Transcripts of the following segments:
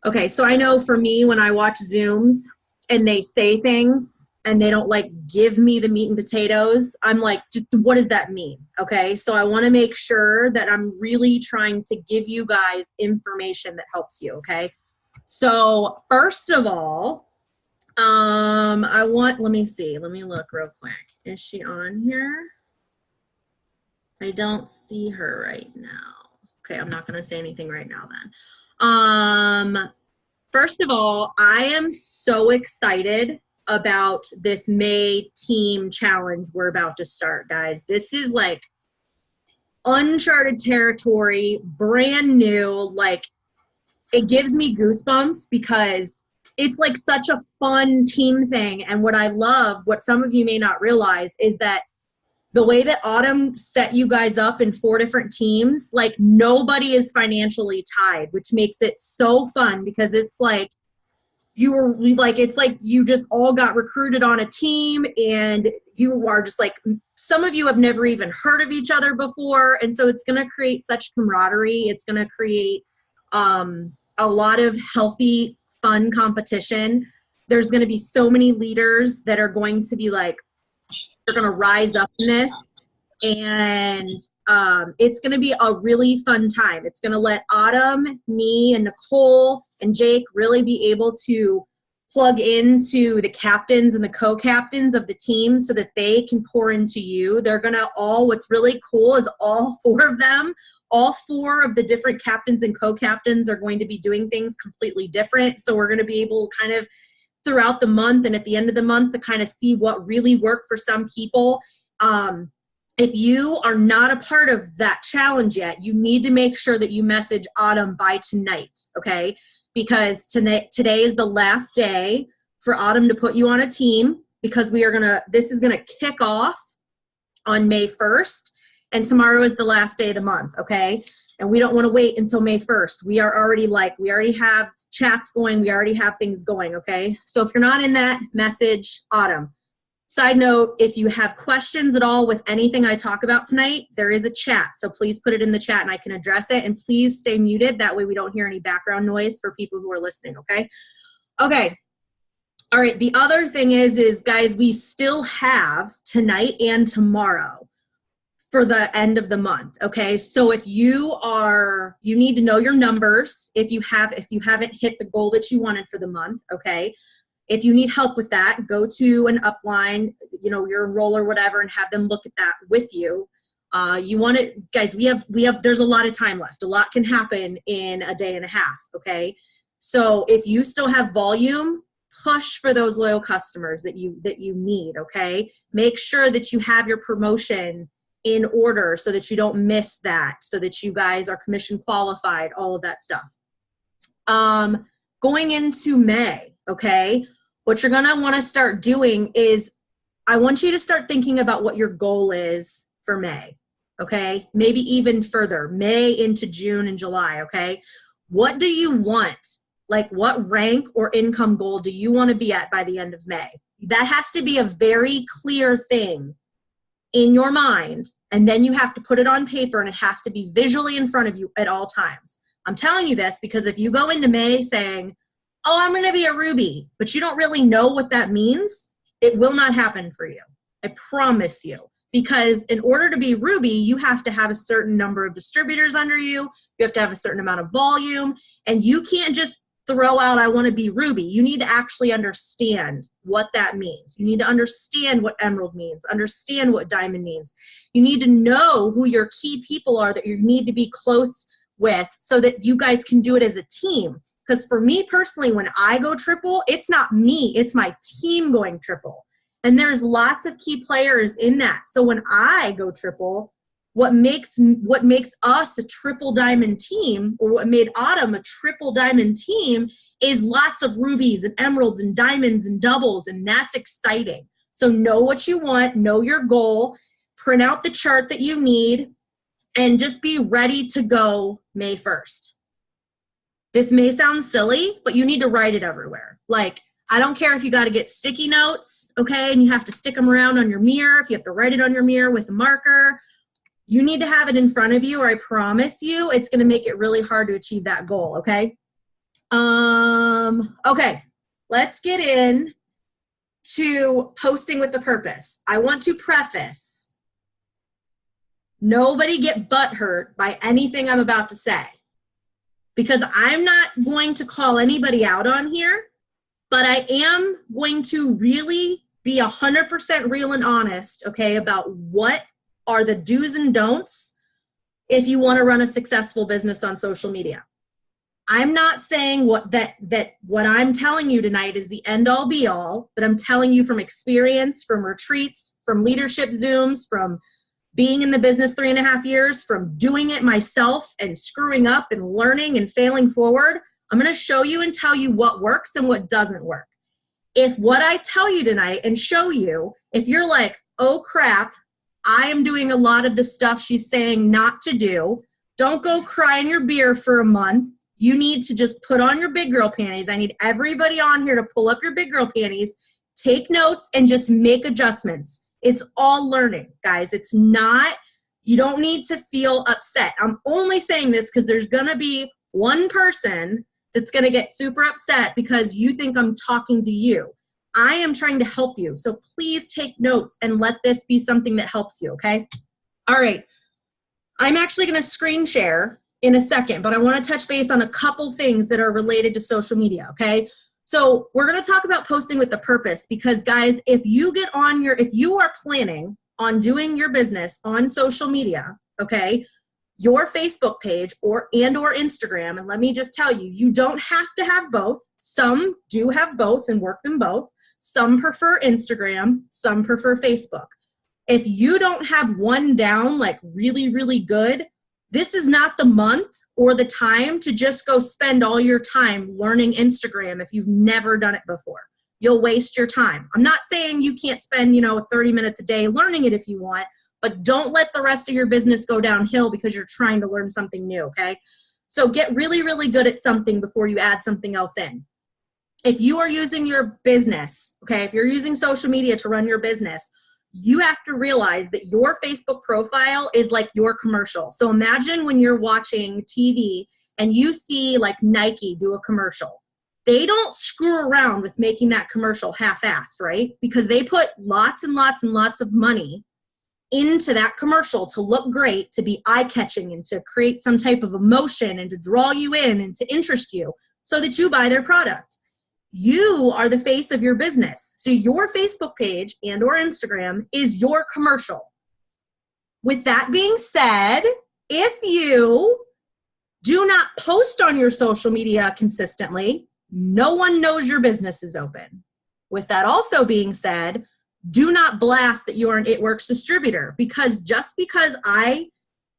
Okay, so I know for me, when I watch Zooms and they say things and they don't like give me the meat and potatoes, I'm like, just what does that mean? Okay, so I want to make sure that I'm really trying to give you guys information that helps you. Okay, so first of all, let me see, let me look real quick. Is she on here? I don't see her right now. Okay, I'm not going to say anything right now then. First of all, I am so excited about this May team challenge we're about to start, guys. This is like uncharted territory, brand new. Like, it gives me goosebumps because it's like such a fun team thing. And what I love, what some of you may not realize, is that the way that Autumn set you guys up in 4 different teams, like nobody is financially tied, which makes it so fun because it's like it's like you just all got recruited on a team and you are just like, some of you have never even heard of each other before. And so it's going to create such camaraderie. It's going to create a lot of healthy, fun competition. There's going to be so many leaders that are going to be like, they're going to rise up in this, and it's going to be a really fun time. It's going to let Autumn, me, and Nicole, and Jake really be able to plug into the captains and the co-captains of the team so that they can pour into you. They're going to what's really cool is all 4 of them, all 4 of the different captains and co-captains are going to be doing things completely different. So we're going to be able kind of throughout the month and at the end of the month to kind of see what really worked for some people. If you are not a part of that challenge yet, you need to make sure that you message Autumn by tonight, okay? Because today is the last day for Autumn to put you on a team, because this is gonna kick off on May 1st, and tomorrow is the last day of the month, okay? And we don't want to wait until May 1st. We already have chats going. We already have things going, okay? So if you're not in that, message Autumn. Side note, if you have questions at all with anything I talk about tonight, there is a chat. So please put it in the chat and I can address it. And please stay muted. That way we don't hear any background noise for people who are listening, okay? Okay. All right. The other thing is guys, we still have tonight and tomorrow for the end of the month, okay? So if you need to know your numbers if you haven't hit the goal that you wanted for the month, okay? If you need help with that, go to an upline, your enroller, whatever, and have them look at that with you. Guys, there's a lot of time left. A lot can happen in a day and a half, okay? So if you still have volume, push for those loyal customers that you need, okay? Make sure that you have your promotion in order so that you don't miss that, so that you guys are commission qualified, all of that stuff. Going into May, okay, what you're gonna wanna start doing is, I want you to start thinking about what your goal is for May, okay? Maybe even further, May into June and July, okay? What do you want? Like, what rank or income goal do you wanna be at by the end of May? That has to be a very clear thing in your mind, and then you have to put it on paper, and it has to be visually in front of you at all times. I'm telling you this because if you go into May saying, oh, I'm going to be a Ruby, but you don't really know what that means, it will not happen for you. I promise you. Because in order to be Ruby, you have to have a certain number of distributors under you. You have to have a certain amount of volume, and you can't just throw out, I want to be Ruby. You need to actually understand what that means. You need to understand what Emerald means, understand what Diamond means. You need to know who your key people are that you need to be close with so that you guys can do it as a team. Because for me personally, when I go triple, it's not me, it's my team going triple. And there's lots of key players in that. So when I go triple, what makes us a triple diamond team, or what made Autumn a triple diamond team, is lots of rubies and emeralds and diamonds and doubles, and that's exciting. So know what you want, know your goal, print out the chart that you need, and just be ready to go May 1st. This may sound silly, but you need to write it everywhere. Like, I don't care if you got to get sticky notes, okay, and you have to stick them around on your mirror, if you have to write it on your mirror with a marker. You need to have it in front of you, or I promise you it's going to make it really hard to achieve that goal, okay? Okay, let's get in to posting with the purpose. I want to preface, nobody get butthurt by anything I'm about to say, because I'm not going to call anybody out on here, but I am going to really be 100% real and honest, okay, about what are the do's and don'ts if you want to run a successful business on social media. I'm not saying what I'm telling you tonight is the end all be all, but I'm telling you from experience, from retreats, from leadership Zooms, from being in the business 3.5 years, from doing it myself and screwing up and learning and failing forward. I'm going to show you and tell you what works and what doesn't work. If what I tell you tonight and show you, if you're like, oh crap, I am doing a lot of the stuff she's saying not to do, don't go cry in your beer for a month. You need to just put on your big girl panties. I need everybody on here to pull up your big girl panties, take notes, and just make adjustments. It's all learning, guys. It's not, you don't need to feel upset. I'm only saying this because there's going to be one person that's going to get super upset because you think I'm talking to you. I am trying to help you. So please take notes and let this be something that helps you, okay? All right. I'm actually going to screen share in a second, but I want to touch base on a couple things that are related to social media, okay? So we're going to talk about posting with the purpose because, guys, if you are planning on doing your business on social media, okay, your Facebook page or Instagram, and let me just tell you, you don't have to have both. Some do have both and work them both. Some prefer Instagram, some prefer Facebook. If you don't have one down like really, really good, this is not the month or the time to just go spend all your time learning Instagram if you've never done it before. You'll waste your time. I'm not saying you can't spend, 30 minutes a day learning it if you want, but don't let the rest of your business go downhill because you're trying to learn something new, okay? So get really, really good at something before you add something else in. If you are using your business, okay, if you're using social media to run your business, you have to realize that your Facebook profile is like your commercial. So imagine when you're watching TV and you see like Nike do a commercial. They don't screw around with making that commercial half-assed, right? Because they put lots and lots and lots of money into that commercial to look great, to be eye-catching, and to create some type of emotion and to draw you in and to interest you so that you buy their product. You are the face of your business. So your Facebook page and or Instagram is your commercial. With that being said, if you do not post on your social media consistently, no one knows your business is open. With that also being said, do not blast that you are an It Works distributor, because just because I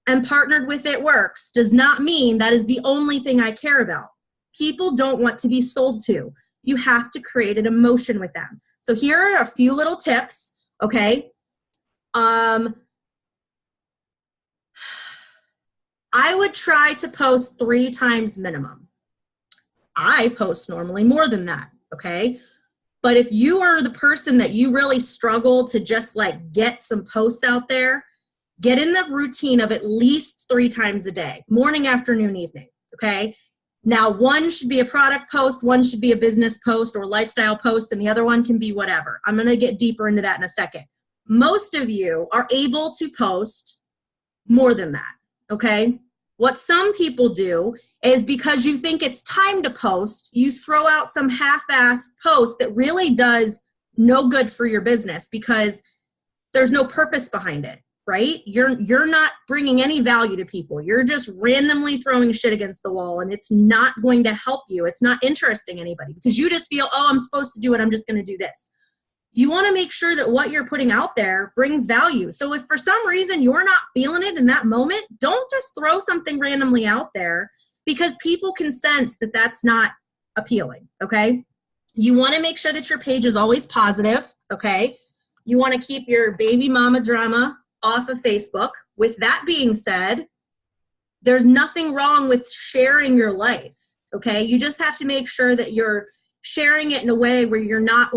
am partnered with It Works does not mean that is the only thing I care about. People don't want to be sold to. You have to create an emotion with them. So here are a few little tips, okay? I would try to post 3 times minimum. I post normally more than that, okay? But if you are the person that you really struggle to just like get some posts out there, get in the routine of at least 3 times a day, morning, afternoon, evening, okay? Now, one should be a product post, one should be a business post or lifestyle post, and the other one can be whatever. I'm going to get deeper into that in a second. Most of you are able to post more than that, okay? What some people do is because you think it's time to post, you throw out some half-assed post that really does no good for your business because there's no purpose behind it. Right? You're not bringing any value to people. You're just randomly throwing shit against the wall, and it's not going to help you. It's not interesting anybody because you just feel, oh, I'm supposed to do it. I'm just going to do this. You want to make sure that what you're putting out there brings value. So if for some reason you're not feeling it in that moment, don't just throw something randomly out there because people can sense that that's not appealing. Okay. You want to make sure that your page is always positive. Okay. You want to keep your baby mama drama off of Facebook. With that being said, there's nothing wrong with sharing your life, okay? You just have to make sure that you're sharing it in a way where you're not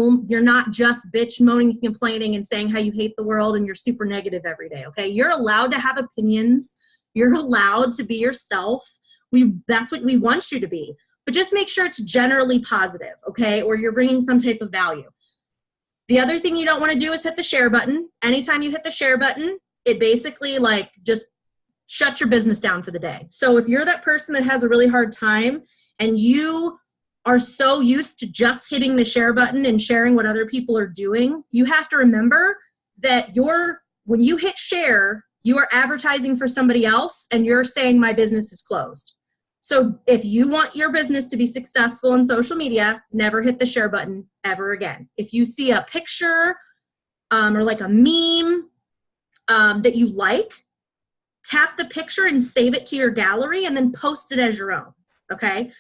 just bitch, moaning, and complaining and saying how you hate the world and you're super negative every day, okay? You're allowed to have opinions. You're allowed to be yourself. That's what we want you to be. but just make sure it's generally positive, okay? Or you're bringing some type of value. The other thing you don't want to do is hit the share button. Anytime you hit the share button, it basically like just shuts your business down for the day. So if you're that person that has a really hard time and you are so used to just hitting the share button and sharing what other people are doing, you have to remember that when you hit share, you are advertising for somebody else and you're saying my business is closed. So if you want your business to be successful in social media, never hit the share button ever again. If you see a picture or like a meme that you like, tap the picture and save it to your gallery and then post it as your own, okay?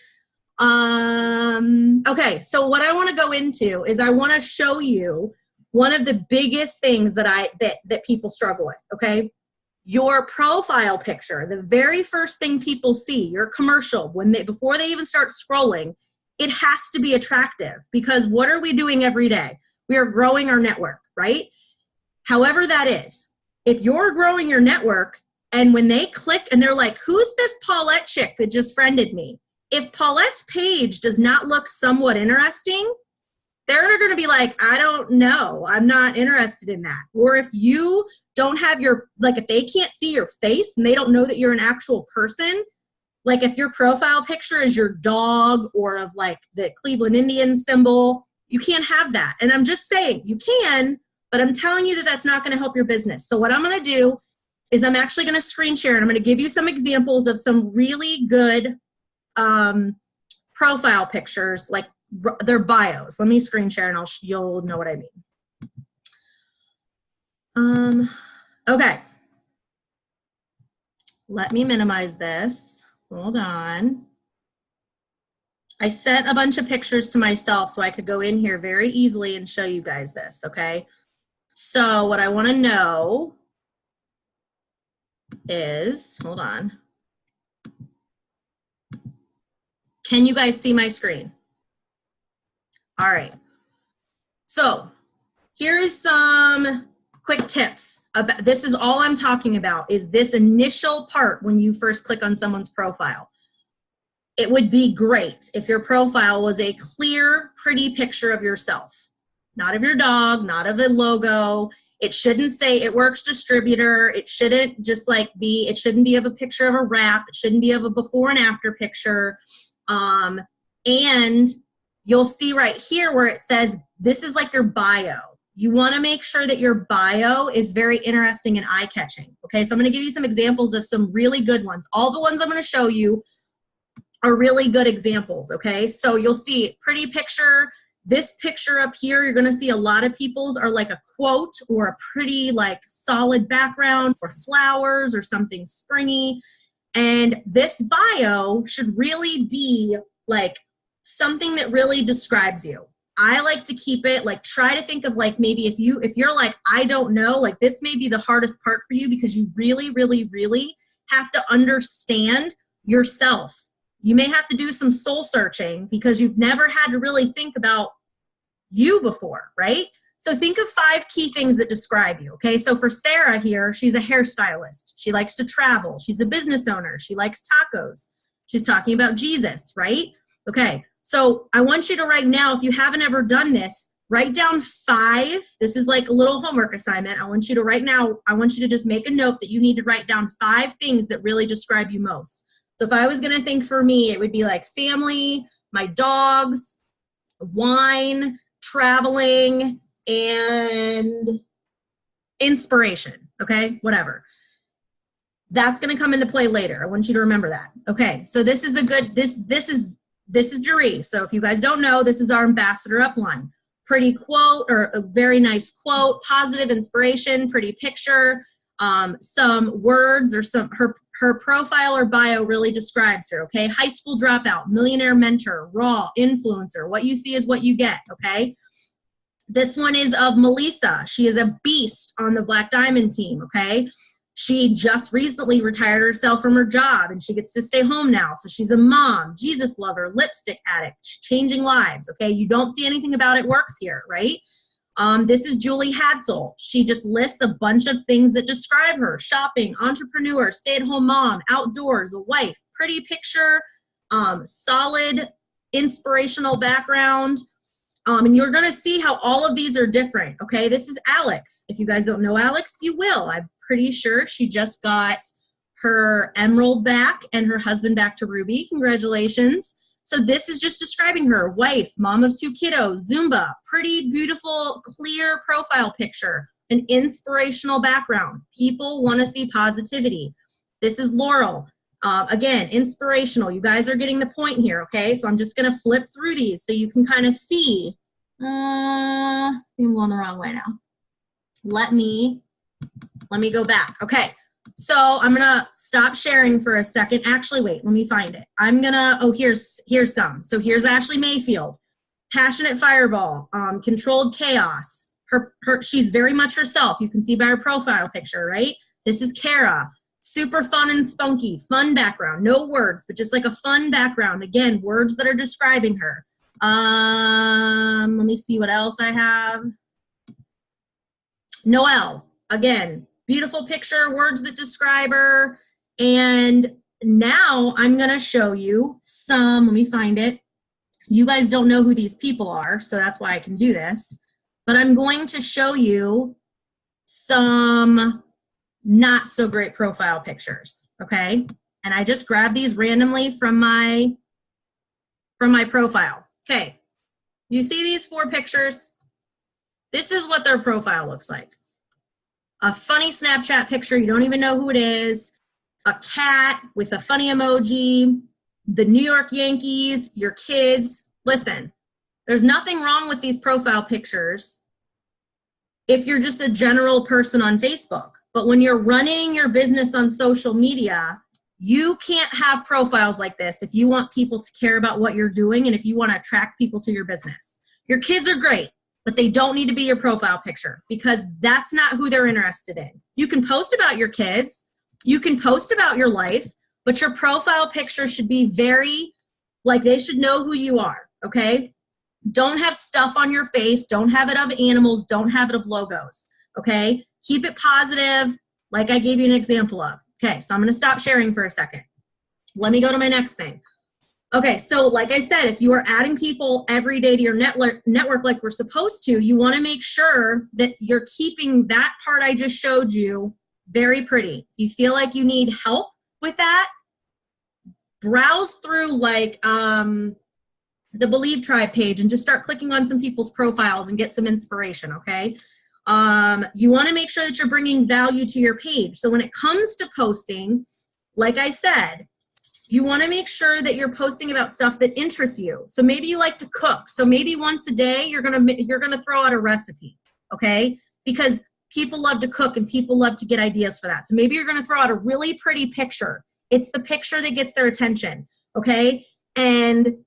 Okay, so what I want to go into is I want to show you one of the biggest things that people struggle with, okay? Your profile picture, the very first thing people see, your commercial, before they even start scrolling, it has to be attractive, because what are we doing every day? We are growing our network, right? However that is, if you're growing your network and when they click and they're like, who's this Paulette chick that just friended me? If Paulette's page does not look somewhat interesting, they're going to be like, I don't know, I'm not interested in that. Or if you don't have if they can't see your face and they don't know that you're an actual person, like if your profile picture is your dog or of like the Cleveland Indians symbol, you can't have that. And I'm just saying, you can, but I'm telling you that that's not going to help your business. So what I'm going to do is I'm actually going to screen share and I'm going to give you some examples of some really good profile pictures, like their bios. Let me screen share and you'll know what I mean. Okay. Let me minimize this. Hold on. I sent a bunch of pictures to myself so I could go in here very easily and show you guys this, okay? So what I want to know is, hold on. Can you guys see my screen? All right. So here is some quick tips. This is all I'm talking about, is this initial part when you first click on someone's profile. It would be great if your profile was a clear, pretty picture of yourself. Not of your dog, not of a logo. It shouldn't say It Works Distributor. It shouldn't just like it shouldn't be of a picture of a wrap. It shouldn't be of a before and after picture. And you'll see right here where it says, this is like your bio. You want to make sure that your bio is very interesting and eye-catching. Okay, so I'm going to give you some examples of some really good ones. All the ones I'm going to show you are really good examples, okay? So you'll see pretty picture. This picture up here, you're going to see a lot of people's are like a quote or a pretty like solid background or flowers or something springy. And this bio should really be like something that really describes you. I like to keep it like, try to think of like, maybe if you're like, I don't know, like this may be the hardest part for you because you really, really, really have to understand yourself. You may have to do some soul searching because you've never had to really think about you before, right? So think of 5 key things that describe you, okay? So for Sarah here, she's a hairstylist. She likes to travel. She's a business owner. She likes tacos. She's talking about Jesus, right? Okay, so I want you to right now, if you haven't ever done this, write down 5. This is like a little homework assignment. I want you to just make a note that you need to write down 5 things that really describe you most. So if I was gonna think for me, it would be like family, my dogs, wine, traveling, and inspiration, okay? Whatever. That's gonna come into play later. I want you to remember that. Okay, so this is a good, this is Jeree. So if you guys don't know, this is our ambassador upline. Pretty quote, or a very nice quote, positive inspiration, pretty picture, some words or her profile or bio really describes her, okay? High school dropout, millionaire mentor, raw, influencer. What you see is what you get, okay? This one is of Melissa. She is a beast on the Black Diamond team, okay? She just recently retired herself from her job and she gets to stay home now. So she's a mom, Jesus lover, lipstick addict, changing lives, okay? You don't see anything about it works here, right? This is Julie Hadsel. She just lists a bunch of things that describe her: shopping, entrepreneur, stay-at-home mom, outdoors, a wife, pretty picture, solid inspirational background. And you're going to see how all of these are different. Okay, this is Alex. If you guys don't know Alex, you will. I'm pretty sure she just got her emerald back and her husband back to Ruby. Congratulations. So this is just describing her. Wife, mom of 2 kiddos, Zumba, pretty beautiful, clear profile picture, an inspirational background. People want to see positivity. This is Laurel. Again, inspirational. You guys are getting the point here, okay? So I'm just going to flip through these so you can kind of see. I think I'm going the wrong way now. Let me go back. Okay, so I'm going to stop sharing for a second. Actually, wait, let me find it. I'm going to, oh, here's some. So here's Ashley Mayfield. Passionate Fireball, Controlled Chaos. She's very much herself. You can see by her profile picture, right? This is Kara. Super fun and spunky, fun background, no words, but just like a fun background. Again, words that are describing her. Let me see what else I have. Noelle, again, beautiful picture, words that describe her. And now I'm gonna show you some, let me find it. You guys don't know who these people are, so that's why I can do this. But I'm going to show you some not so great profile pictures, okay? And I just grabbed these randomly from my profile. Okay, you see these 4 pictures? This is what their profile looks like. A funny Snapchat picture, you don't even know who it is, a cat with a funny emoji, the New York Yankees, your kids. Listen, there's nothing wrong with these profile pictures if you're just a general person on Facebook. But when you're running your business on social media, you can't have profiles like this if you want people to care about what you're doing and if you want to attract people to your business. Your kids are great, but they don't need to be your profile picture because that's not who they're interested in. You can post about your kids, you can post about your life, but your profile picture should be very, like they should know who you are, okay? Don't have stuff on your face, don't have it of animals, don't have it of logos, okay? Keep it positive, like I gave you an example of. Okay, so I'm going to stop sharing for a second. Let me go to my next thing. Okay, so like I said, if you are adding people every day to your network like we're supposed to, you want to make sure that you're keeping that part I just showed you very pretty. If you feel like you need help with that, browse through like the Believe Tribe page and just start clicking on some people's profiles and get some inspiration, okay? You want to make sure that you're bringing value to your page. So when it comes to posting, like I said, you want to make sure that you're posting about stuff that interests you. So maybe you like to cook. So maybe once a day you're gonna throw out a recipe, okay? Because people love to cook and people love to get ideas for that. So maybe you're gonna throw out a really pretty picture. It's the picture that gets their attention, okay? And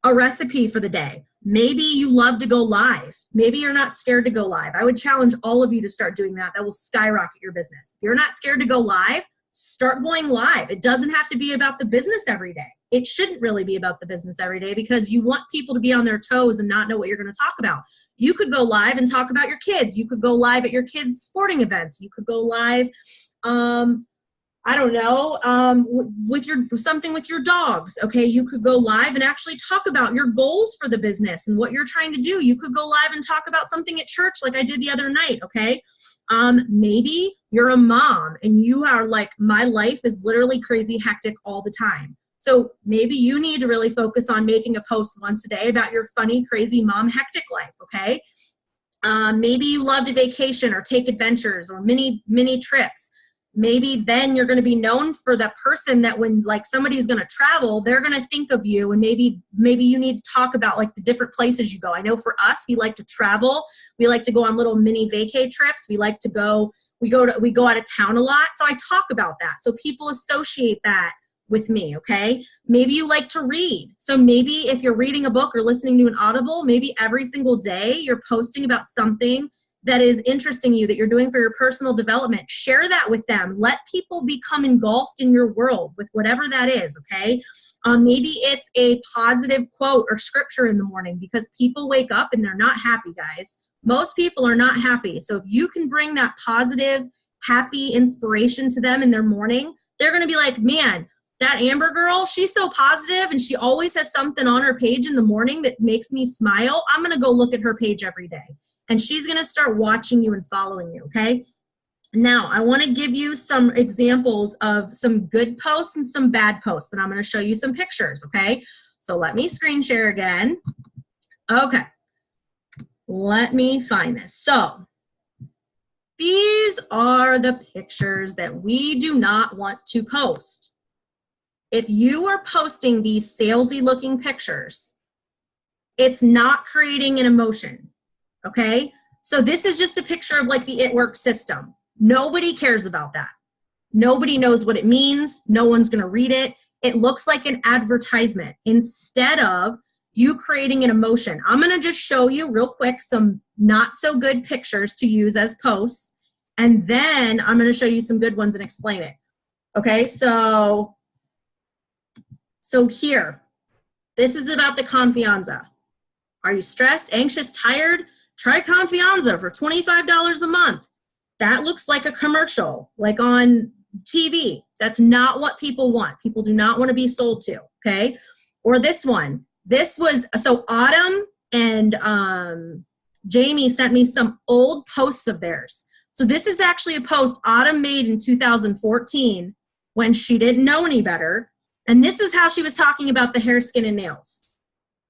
a recipe for the day. Maybe you love to go live. Maybe you're not scared to go live. I would challenge all of you to start doing that. That will skyrocket your business. If you're not scared to go live, start going live. It doesn't have to be about the business every day. It shouldn't really be about the business every day because you want people to be on their toes and not know what you're going to talk about. You could go live and talk about your kids. You could go live at your kids' sporting events. You could go live, I don't know, with something with your dogs, okay? You could go live and actually talk about your goals for the business and what you're trying to do. You could go live and talk about something at church like I did the other night, okay? Maybe you're a mom and you are like, my life is literally crazy hectic all the time. So maybe you need to really focus on making a post once a day about your funny, crazy mom hectic life, okay? Maybe you love to vacation or take adventures or mini trips. Maybe then you're going to be known for that person that when like somebody is going to travel, they're going to think of you, and maybe you need to talk about like the different places you go. I know for us, we like to travel. We like to go on little mini vacay trips. We go out of town a lot. So I talk about that. So people associate that with me, okay? Maybe you like to read. So maybe if you're reading a book or listening to an Audible, maybe every single day you're posting about something that is interesting you, that you're doing for your personal development. Share that with them. Let people become engulfed in your world with whatever that is, okay? Maybe it's a positive quote or scripture in the morning because people wake up and they're not happy, guys. Most people are not happy. So if you can bring that positive, happy inspiration to them in their morning, they're going to be like, man, that Amber girl, she's so positive and she always has something on her page in the morning that makes me smile. I'm going to go look at her page every day. And she's going to start watching you and following you, okay? Now, I want to give you some examples of some good posts and some bad posts, and I'm going to show you some pictures, okay? So let me screen share again. Okay. Let me find this. So these are the pictures that we do not want to post. If you are posting these salesy looking pictures, it's not creating an emotion, okay? So this is just a picture of like the It Works system. Nobody cares about that. Nobody knows what it means. No one's going to read it. It looks like an advertisement instead of you creating an emotion. I'm going to just show you real quick some not so good pictures to use as posts, and then I'm going to show you some good ones and explain it. Okay, so here, this is about the Confianza. Are you stressed, anxious, tired? Try Confianza for $25 a month. That looks like a commercial, like on TV. That's not what people want. People do not want to be sold to, okay? Or this one. This was, so Autumn and Jamie sent me some old posts of theirs. So this is actually a post Autumn made in 2014 when she didn't know any better. And this is how she was talking about the hair, skin, and nails.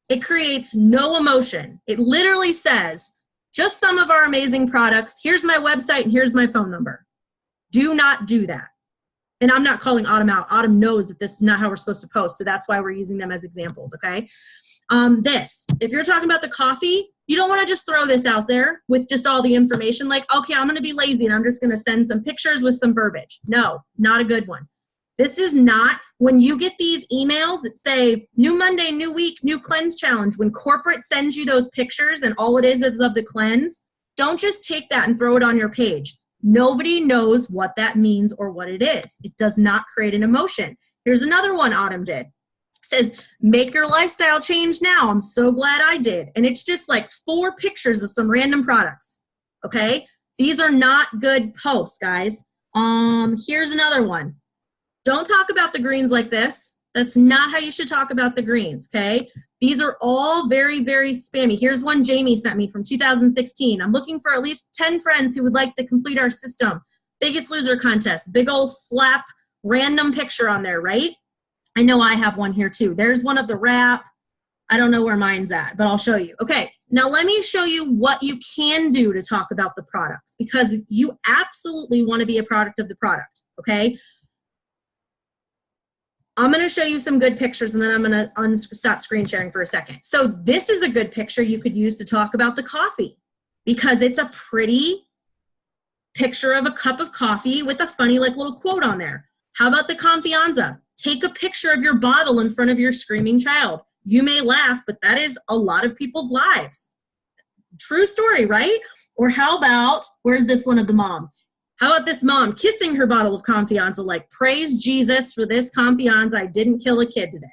It creates no emotion. It literally says, just some of our amazing products. Here's my website and here's my phone number. Do not do that. And I'm not calling Autumn out. Autumn knows that this is not how we're supposed to post. So that's why we're using them as examples, okay? If you're talking about the coffee, you don't want to just throw this out there with just all the information like, okay, I'm going to be lazy and I'm just going to send some pictures with some verbiage. No, not a good one. This is not, when you get these emails that say, new Monday, new week, new cleanse challenge, when corporate sends you those pictures and all it is of the cleanse, don't just take that and throw it on your page. Nobody knows what that means or what it is. It does not create an emotion. Here's another one Autumn did. It says, make your lifestyle change now. I'm so glad I did. And it's just like 4 pictures of some random products, okay? These are not good posts, guys. Here's another one. Don't talk about the greens like this. That's not how you should talk about the greens, okay? These are all very, very spammy. Here's one Jamie sent me from 2016. I'm looking for at least 10 friends who would like to complete our system. Biggest Loser contest. Big old slap random picture on there, right? I know I have one here too. There's one of the wrap. I don't know where mine's at, but I'll show you. Okay, now let me show you what you can do to talk about the products because you absolutely want to be a product of the product, okay? I'm going to show you some good pictures and then I'm going to stop screen sharing for a second. So this is a good picture you could use to talk about the coffee because it's a pretty picture of a cup of coffee with a funny like little quote on there. How about the Confianza? Take a picture of your bottle in front of your screaming child. You may laugh, but that is a lot of people's lives. True story, right? Or how about, where's this one of the mom? How about this mom kissing her bottle of Confianza like, praise Jesus for this Confianza, I didn't kill a kid today.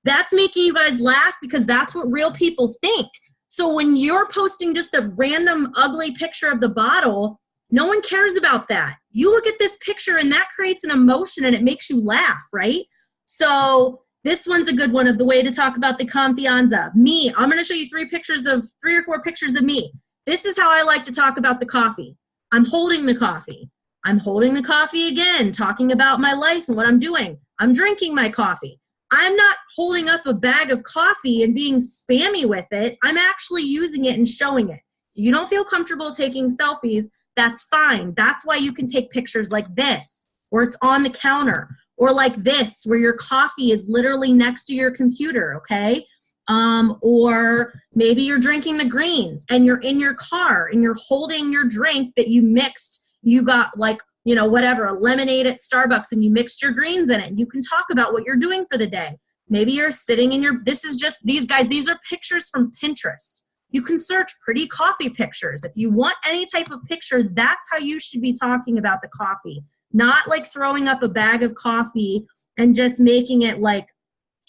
That's making you guys laugh because that's what real people think. So when you're posting just a random ugly picture of the bottle, no one cares about that. You look at this picture and that creates an emotion and it makes you laugh, right? So this one's a good one of the way to talk about the Confianza. Me, I'm going to show you 3 or 4 pictures of me. This is how I like to talk about the coffee. I'm holding the coffee. I'm holding the coffee again, talking about my life and what I'm doing. I'm drinking my coffee. I'm not holding up a bag of coffee and being spammy with it. I'm actually using it and showing it. You don't feel comfortable taking selfies, that's fine. That's why you can take pictures like this, where it's on the counter, or like this, where your coffee is literally next to your computer, okay? Or maybe you're drinking the greens and you're in your car and you're holding your drink that you mixed. You got like, you know, whatever, a lemonade at Starbucks and you mixed your greens in it. You can talk about what you're doing for the day. Maybe you're sitting in your, this is just, these guys, these are pictures from Pinterest. You can search pretty coffee pictures. If you want any type of picture, that's how you should be talking about the coffee. Not like throwing up a bag of coffee and just making it like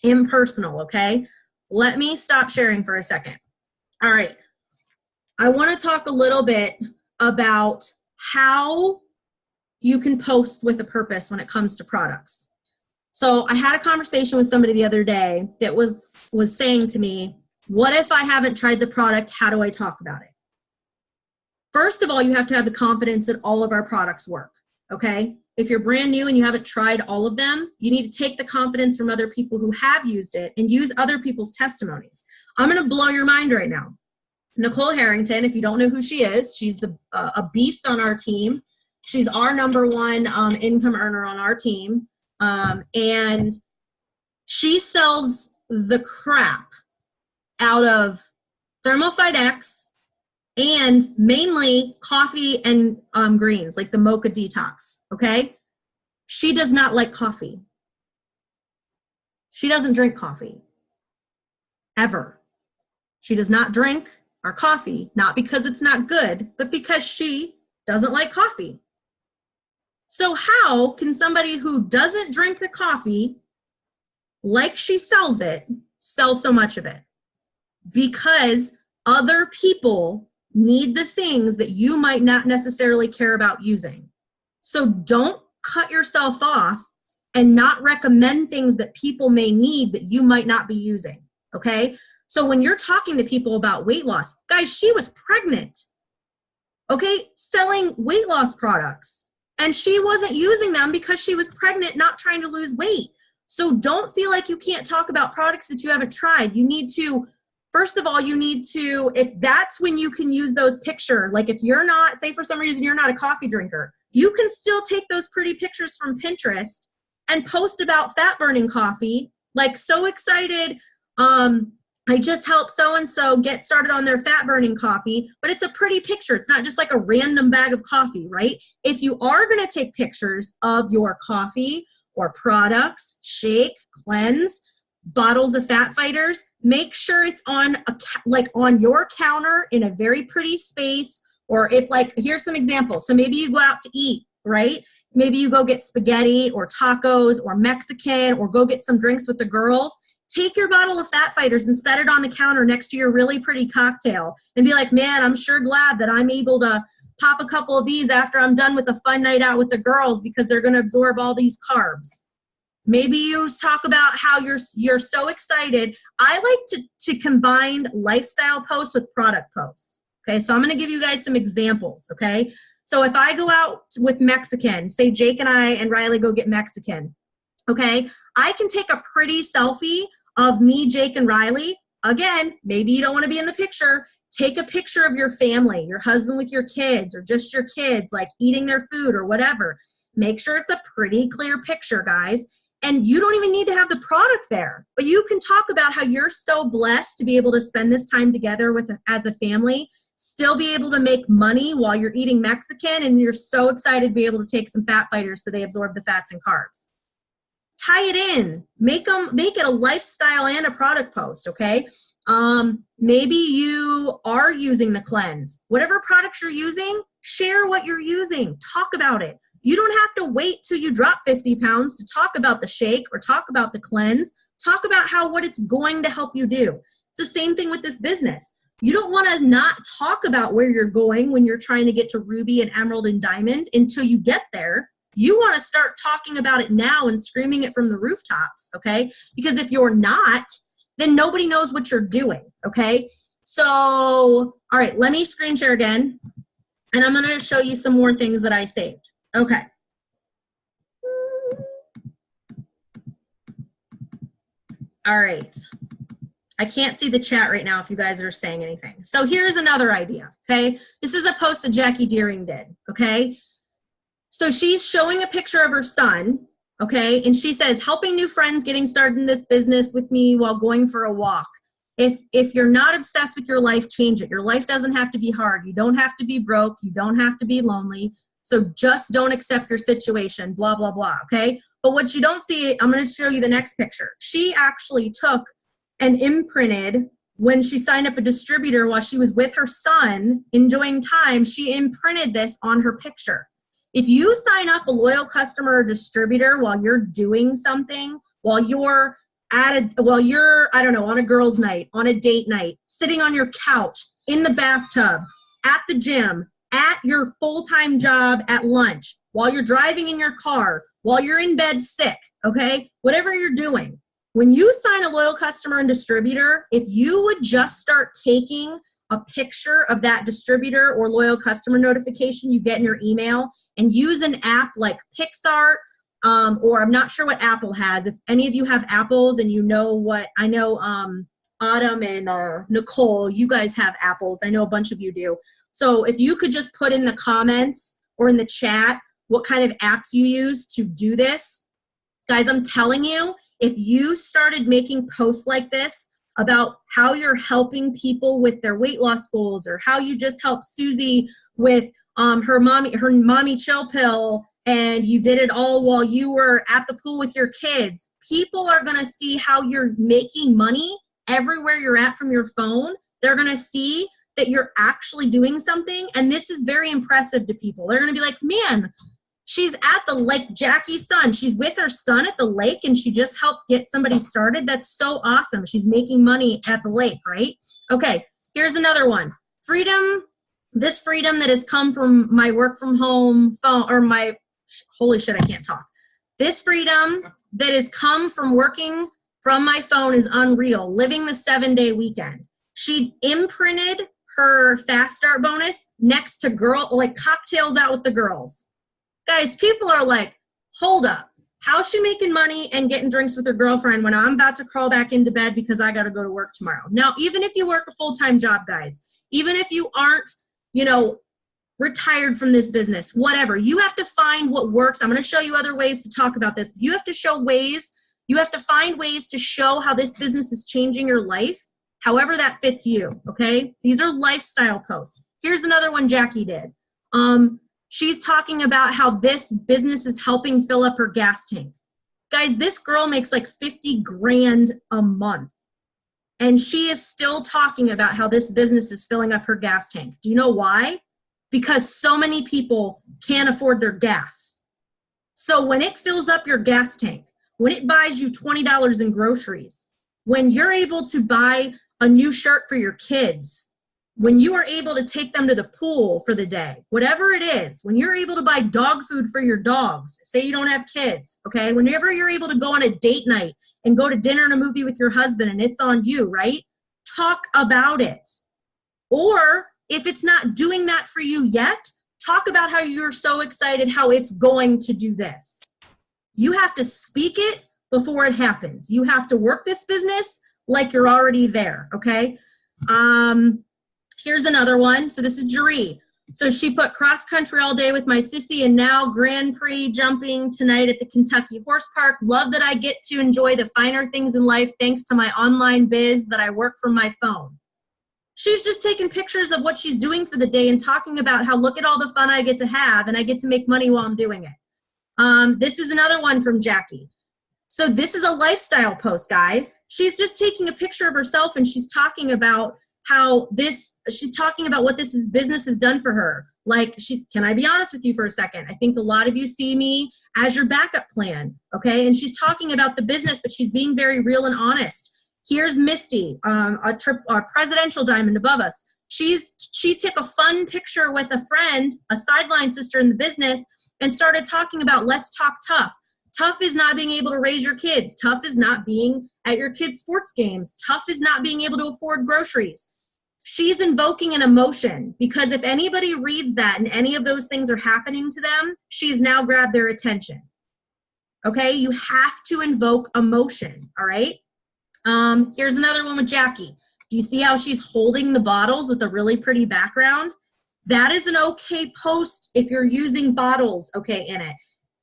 impersonal, okay? Let me stop sharing for a second. All right. I want to talk a little bit about how you can post with a purpose when it comes to products. So I had a conversation with somebody the other day that was saying to me, what if I haven't tried the product? How do I talk about it? First of all, you have to have the confidence that all of our products work, okay? If you're brand new and you haven't tried all of them, you need to take the confidence from other people who have used it and use other people's testimonies. I'm gonna blow your mind right now. Nicole Harrington, if you don't know who she is, she's a beast on our team. She's our #1 income earner on our team. And she sells the crap out of Thermofite X and mainly coffee and greens, like the Mocha Detox, okay? She does not like coffee. She doesn't drink coffee, ever. She does not drink our coffee, not because it's not good, but because she doesn't like coffee. So how can somebody who doesn't drink the coffee, like she sells it, sell so much of it? Because other people need the things that you might not necessarily care about using. So don't cut yourself off and not recommend things that people may need that you might not be using, okay? So when you're talking to people about weight loss, guys, she was pregnant, okay, selling weight loss products. And she wasn't using them because she was pregnant, not trying to lose weight. So don't feel like you can't talk about products that you haven't tried. You need to, first of all, you need to, if that's when you can use those pictures, like if you're not, say for some reason you're not a coffee drinker, you can still take those pretty pictures from Pinterest and post about fat burning coffee, like so excited, I just helped so-and-so get started on their fat burning coffee, but it's a pretty picture. It's not just like a random bag of coffee, right? If you are gonna take pictures of your coffee or products, shake, cleanse, bottles of Fat Fighters, make sure it's on on your counter in a very pretty space, or if like, here's some examples. So maybe you go out to eat, right? Maybe you go get spaghetti or tacos or Mexican or go get some drinks with the girls. Take your bottle of Fat Fighters and set it on the counter next to your really pretty cocktail and be like, man, I'm sure glad that I'm able to pop a couple of these after I'm done with a fun night out with the girls because they're going to absorb all these carbs. Maybe you talk about how you're so excited. I like to combine lifestyle posts with product posts. Okay, so I'm going to give you guys some examples, okay? So if I go out with Mexican, say Jake and I and Riley go get Mexican, okay? I can take a pretty selfie of me, Jake, and Riley. Again, maybe you don't want to be in the picture. Take a picture of your family, your husband with your kids, or just your kids, like eating their food or whatever. Make sure it's a pretty clear picture, guys. And you don't even need to have the product there, but you can talk about how you're so blessed to be able to spend this time together as a family, still be able to make money while you're eating Mexican, and you're so excited to be able to take some Fat Fighters so they absorb the fats and carbs. Tie it in, make it a lifestyle and a product post, okay? Maybe you are using the cleanse. Whatever products you're using, share what you're using, talk about it. You don't have to wait till you drop 50 pounds to talk about the shake or talk about the cleanse. Talk about what it's going to help you do. It's the same thing with this business. You don't want to not talk about where you're going when you're trying to get to Ruby and Emerald and Diamond until you get there. You want to start talking about it now and screaming it from the rooftops, okay? Because if you're not, then nobody knows what you're doing, okay? So, all right, let me screen share again, and I'm going to show you some more things that I saved. Okay. All right. I can't see the chat right now if you guys are saying anything. So here's another idea, okay? This is a post that Jackie Deering did, okay? So she's showing a picture of her son, okay? And she says, helping new friends getting started in this business with me while going for a walk. If you're not obsessed with your life, change it. Your life doesn't have to be hard. You don't have to be broke. You don't have to be lonely. So just don't accept your situation, blah, blah, blah, okay? But what you don't see, I'm going to show you the next picture. She actually took and imprinted, when she signed up a distributor while she was with her son, enjoying time, she imprinted this on her picture. If you sign up a loyal customer or distributor while you're doing something, while you're I don't know, on a girls' night, on a date night, sitting on your couch, in the bathtub, at the gym, at your full-time job at lunch, while you're driving in your car, while you're in bed sick, okay? Whatever you're doing. When you sign a loyal customer and distributor, if you would just start taking a picture of that distributor or loyal customer notification you get in your email and use an app like PixArt, or I'm not sure what Apple has. If any of you have Apples and you know what, I know Autumn and Nicole, you guys have Apples. I know a bunch of you do. So if you could just put in the comments or in the chat what kind of apps you use to do this. Guys, I'm telling you, if you started making posts like this about how you're helping people with their weight loss goals, or how you just helped Susie with her mommy chill pill, and you did it all while you were at the pool with your kids, people are going to see how you're making money everywhere you're at from your phone. They're going to see that you're actually doing something, and this is very impressive to people. They're going to be like, man, she's at the lake, Jackie's son. She's with her son at the lake, and she just helped get somebody started. That's so awesome. She's making money at the lake, right? Okay, here's another one. Freedom, this freedom that has come from my work from home phone, or my, holy shit, I can't talk. This freedom that has come from working from my phone is unreal. Living the 7-day weekend. She imprinted her fast start bonus next to like cocktails out with the girls. Guys, people are like, hold up. How's she making money and getting drinks with her girlfriend when I'm about to crawl back into bed because I got to go to work tomorrow? Now, even if you work a full-time job, guys, even if you aren't, retired from this business, whatever, you have to find what works. I'm going to show you other ways to talk about this. You have to find ways to show how this business is changing your life, however that fits you, okay? These are lifestyle posts. Here's another one Jackie did. She's talking about how this business is helping fill up her gas tank. Guys, this girl makes like 50 grand a month, and she is still talking about how this business is filling up her gas tank. Do you know why? Because so many people can't afford their gas. So when it fills up your gas tank, when it buys you $20 in groceries, when you're able to buy a new shirt for your kids, when you are able to take them to the pool for the day, whatever it is, when you're able to buy dog food for your dogs, say you don't have kids, okay? Whenever you're able to go on a date night and go to dinner and a movie with your husband and it's on you, right? Talk about it. Or if it's not doing that for you yet, talk about how you're so excited how it's going to do this. You have to speak it before it happens. You have to work this business like you're already there, okay? Here's another one. So this is Jeree. So she put cross country all day with my sissy and now Grand Prix jumping tonight at the Kentucky Horse Park. Love that I get to enjoy the finer things in life thanks to my online biz that I work from my phone. She's just taking pictures of what she's doing for the day and talking about how look at all the fun I get to have and I get to make money while I'm doing it. This is another one from Jackie. So this is a lifestyle post, guys. She's just taking a picture of herself and she's talking about she's talking about what this business has done for her. Like, can I be honest with you for a second? I think a lot of you see me as your backup plan, okay? And she's talking about the business, but she's being very real and honest. Here's Misty, a presidential diamond above us. She took a fun picture with a friend, a sideline sister in the business, and started talking about let's talk tough. Tough is not being able to raise your kids. Tough is not being at your kids' sports games. Tough is not being able to afford groceries. She's invoking an emotion because if anybody reads that and any of those things are happening to them, she's now grabbed their attention. Okay, you have to invoke emotion, all right? Here's another one with Jackie. Do you see how she's holding the bottles with a really pretty background? That is an okay post if you're using bottles, okay, in it.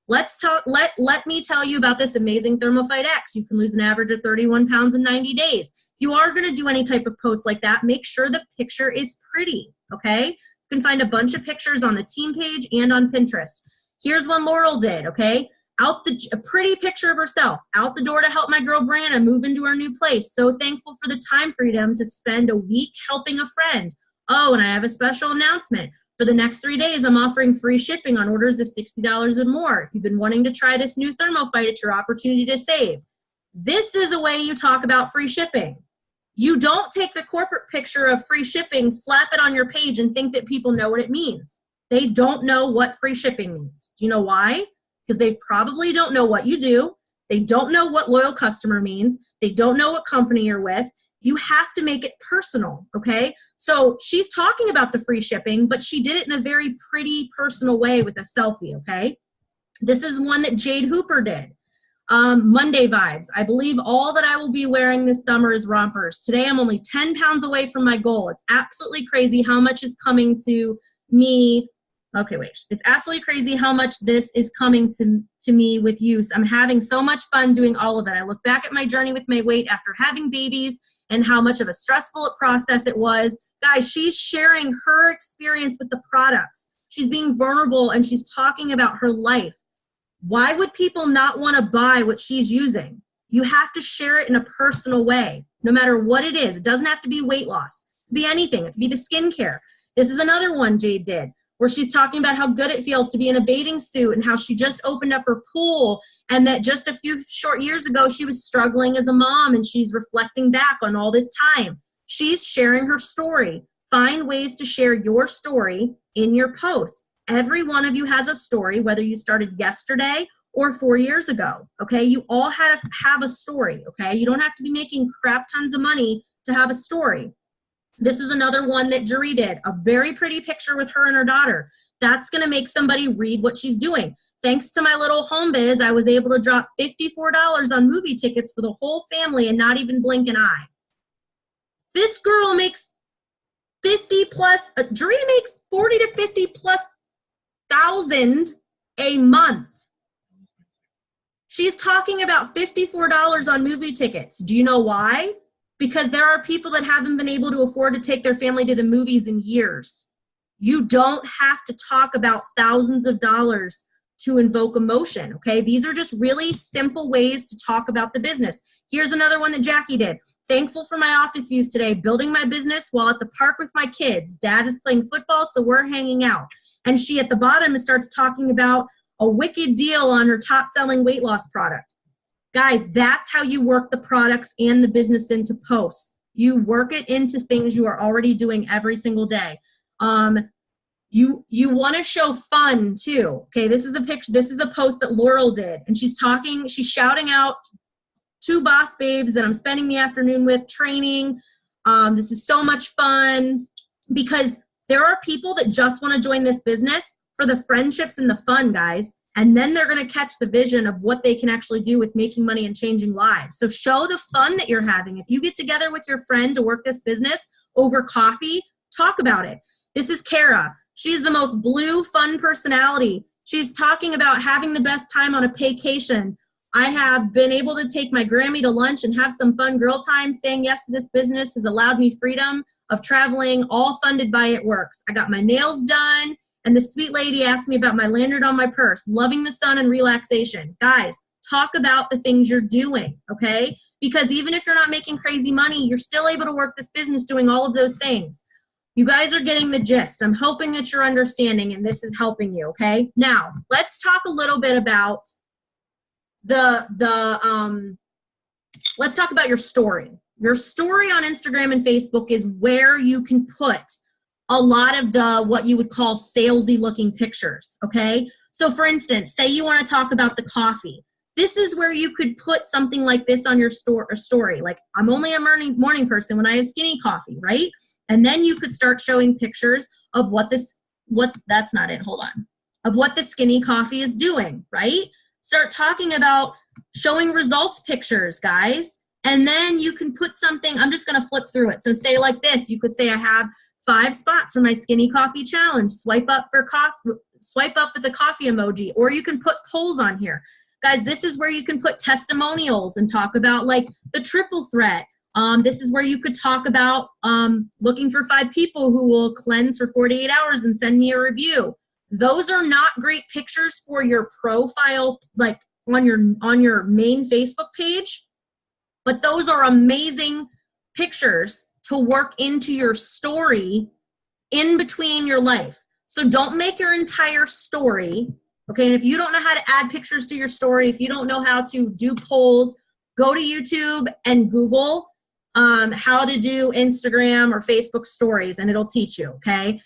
Let's talk, let me tell you about this amazing ThermoFight X. You can lose an average of 31 pounds in 90 days. If you are going to do any type of post like that, make sure the picture is pretty, okay? You can find a bunch of pictures on the team page and on Pinterest. Here's one Laurel did, okay? A pretty picture of herself, out the door to help my girl Brianna move into her new place. So thankful for the time freedom to spend a week helping a friend. Oh, and I have a special announcement. For the next 3 days, I'm offering free shipping on orders of $60 or more. If you've been wanting to try this new ThermoFight, it's your opportunity to save. This is a way you talk about free shipping. You don't take the corporate picture of free shipping, slap it on your page, and think that people know what it means. They don't know what free shipping means. Do you know why? because they probably don't know what you do. They don't know what loyal customer means. They don't know what company you're with. You have to make it personal, okay? So she's talking about the free shipping, but she did it in a very pretty, personal way with a selfie, okay? This is one that Jade Hooper did. Monday vibes. I believe all that I will be wearing this summer is rompers. Today I'm only 10 pounds away from my goal. It's absolutely crazy how much is coming to me. Okay, wait. It's absolutely crazy how much this is coming to me with use. I'm having so much fun doing all of it. I look back at my journey with my weight after having babies and how much of a stressful process it was. Guys, she's sharing her experience with the products. She's being vulnerable and she's talking about her life. Why would people not want to buy what she's using? You have to share it in a personal way, no matter what it is. It doesn't have to be weight loss. It could be anything. It could be the skincare. This is another one Jade did, where she's talking about how good it feels to be in a bathing suit and how she just opened up her pool and that just a few short years ago she was struggling as a mom and she's reflecting back on all this time. She's sharing her story. Find ways to share your story in your posts. Every one of you has a story, whether you started yesterday or 4 years ago, okay? You all have a story, okay? You don't have to be making crap tons of money to have a story. This is another one that Juri did, a very pretty picture with her and her daughter. That's gonna make somebody read what she's doing. Thanks to my little home biz, I was able to drop $54 on movie tickets for the whole family and not even blink an eye. This girl makes 50 plus, Juri makes 40 to 50 plus thousand a month. She's talking about $54 on movie tickets. Do you know why? Because there are people that haven't been able to afford to take their family to the movies in years. You don't have to talk about thousands of dollars to invoke emotion, okay? These are just really simple ways to talk about the business. Here's another one that Jackie did. Thankful for my office views today, building my business while at the park with my kids. Dad is playing football, so we're hanging out. And she at the bottom starts talking about a wicked deal on her top selling weight loss product. Guys, that's how you work the products and the business into posts. You work it into things you are already doing every single day. You want to show fun too. Okay, this is a picture. This is a post that Laurel did, and she's shouting out 2 boss babes that I'm spending the afternoon with training. This is so much fun because there are people that just want to join this business for the friendships and the fun, guys. And then they're going to catch the vision of what they can actually do with making money and changing lives. So show the fun that you're having. If you get together with your friend to work this business over coffee, talk about it. This is Kara. She's the most blue, fun personality. She's talking about having the best time on a vacation. I have been able to take my Grammy to lunch and have some fun girl time. Saying yes to this business has allowed me freedom of traveling, all funded by It Works. I got my nails done, and the sweet lady asked me about my lanyard on my purse. Loving the sun and relaxation. Guys, talk about the things you're doing, okay? Because even if you're not making crazy money, you're still able to work this business doing all of those things. You guys are getting the gist. I'm hoping that you're understanding and this is helping you, okay? Now, let's talk a little bit about let's talk about your story. Your story on Instagram and Facebook is where you can put a lot of the what you would call salesy looking pictures, okay? So for instance, say you want to talk about the coffee. This is where you could put something like this on your story. Like, I'm only a morning person when I have skinny coffee, right? And then you could start showing pictures of that's not it, hold on, of what the skinny coffee is doing, right? Start talking about showing results pictures, guys. And then you can put something, I'm just gonna flip through it. So say like this, you could say I have 5 spots for my skinny coffee challenge. Swipe up with the coffee emoji, or you can put polls on here. Guys, this is where you can put testimonials and talk about like the triple threat. This is where you could talk about looking for 5 people who will cleanse for 48 hours and send me a review. Those are not great pictures for your profile, like on your main Facebook page, but those are amazing pictures to work into your story in between your life. So don't make your entire story, okay? And if you don't know how to add pictures to your story, if you don't know how to do polls, go to YouTube and Google how to do Instagram or Facebook stories, and it'll teach you, okay?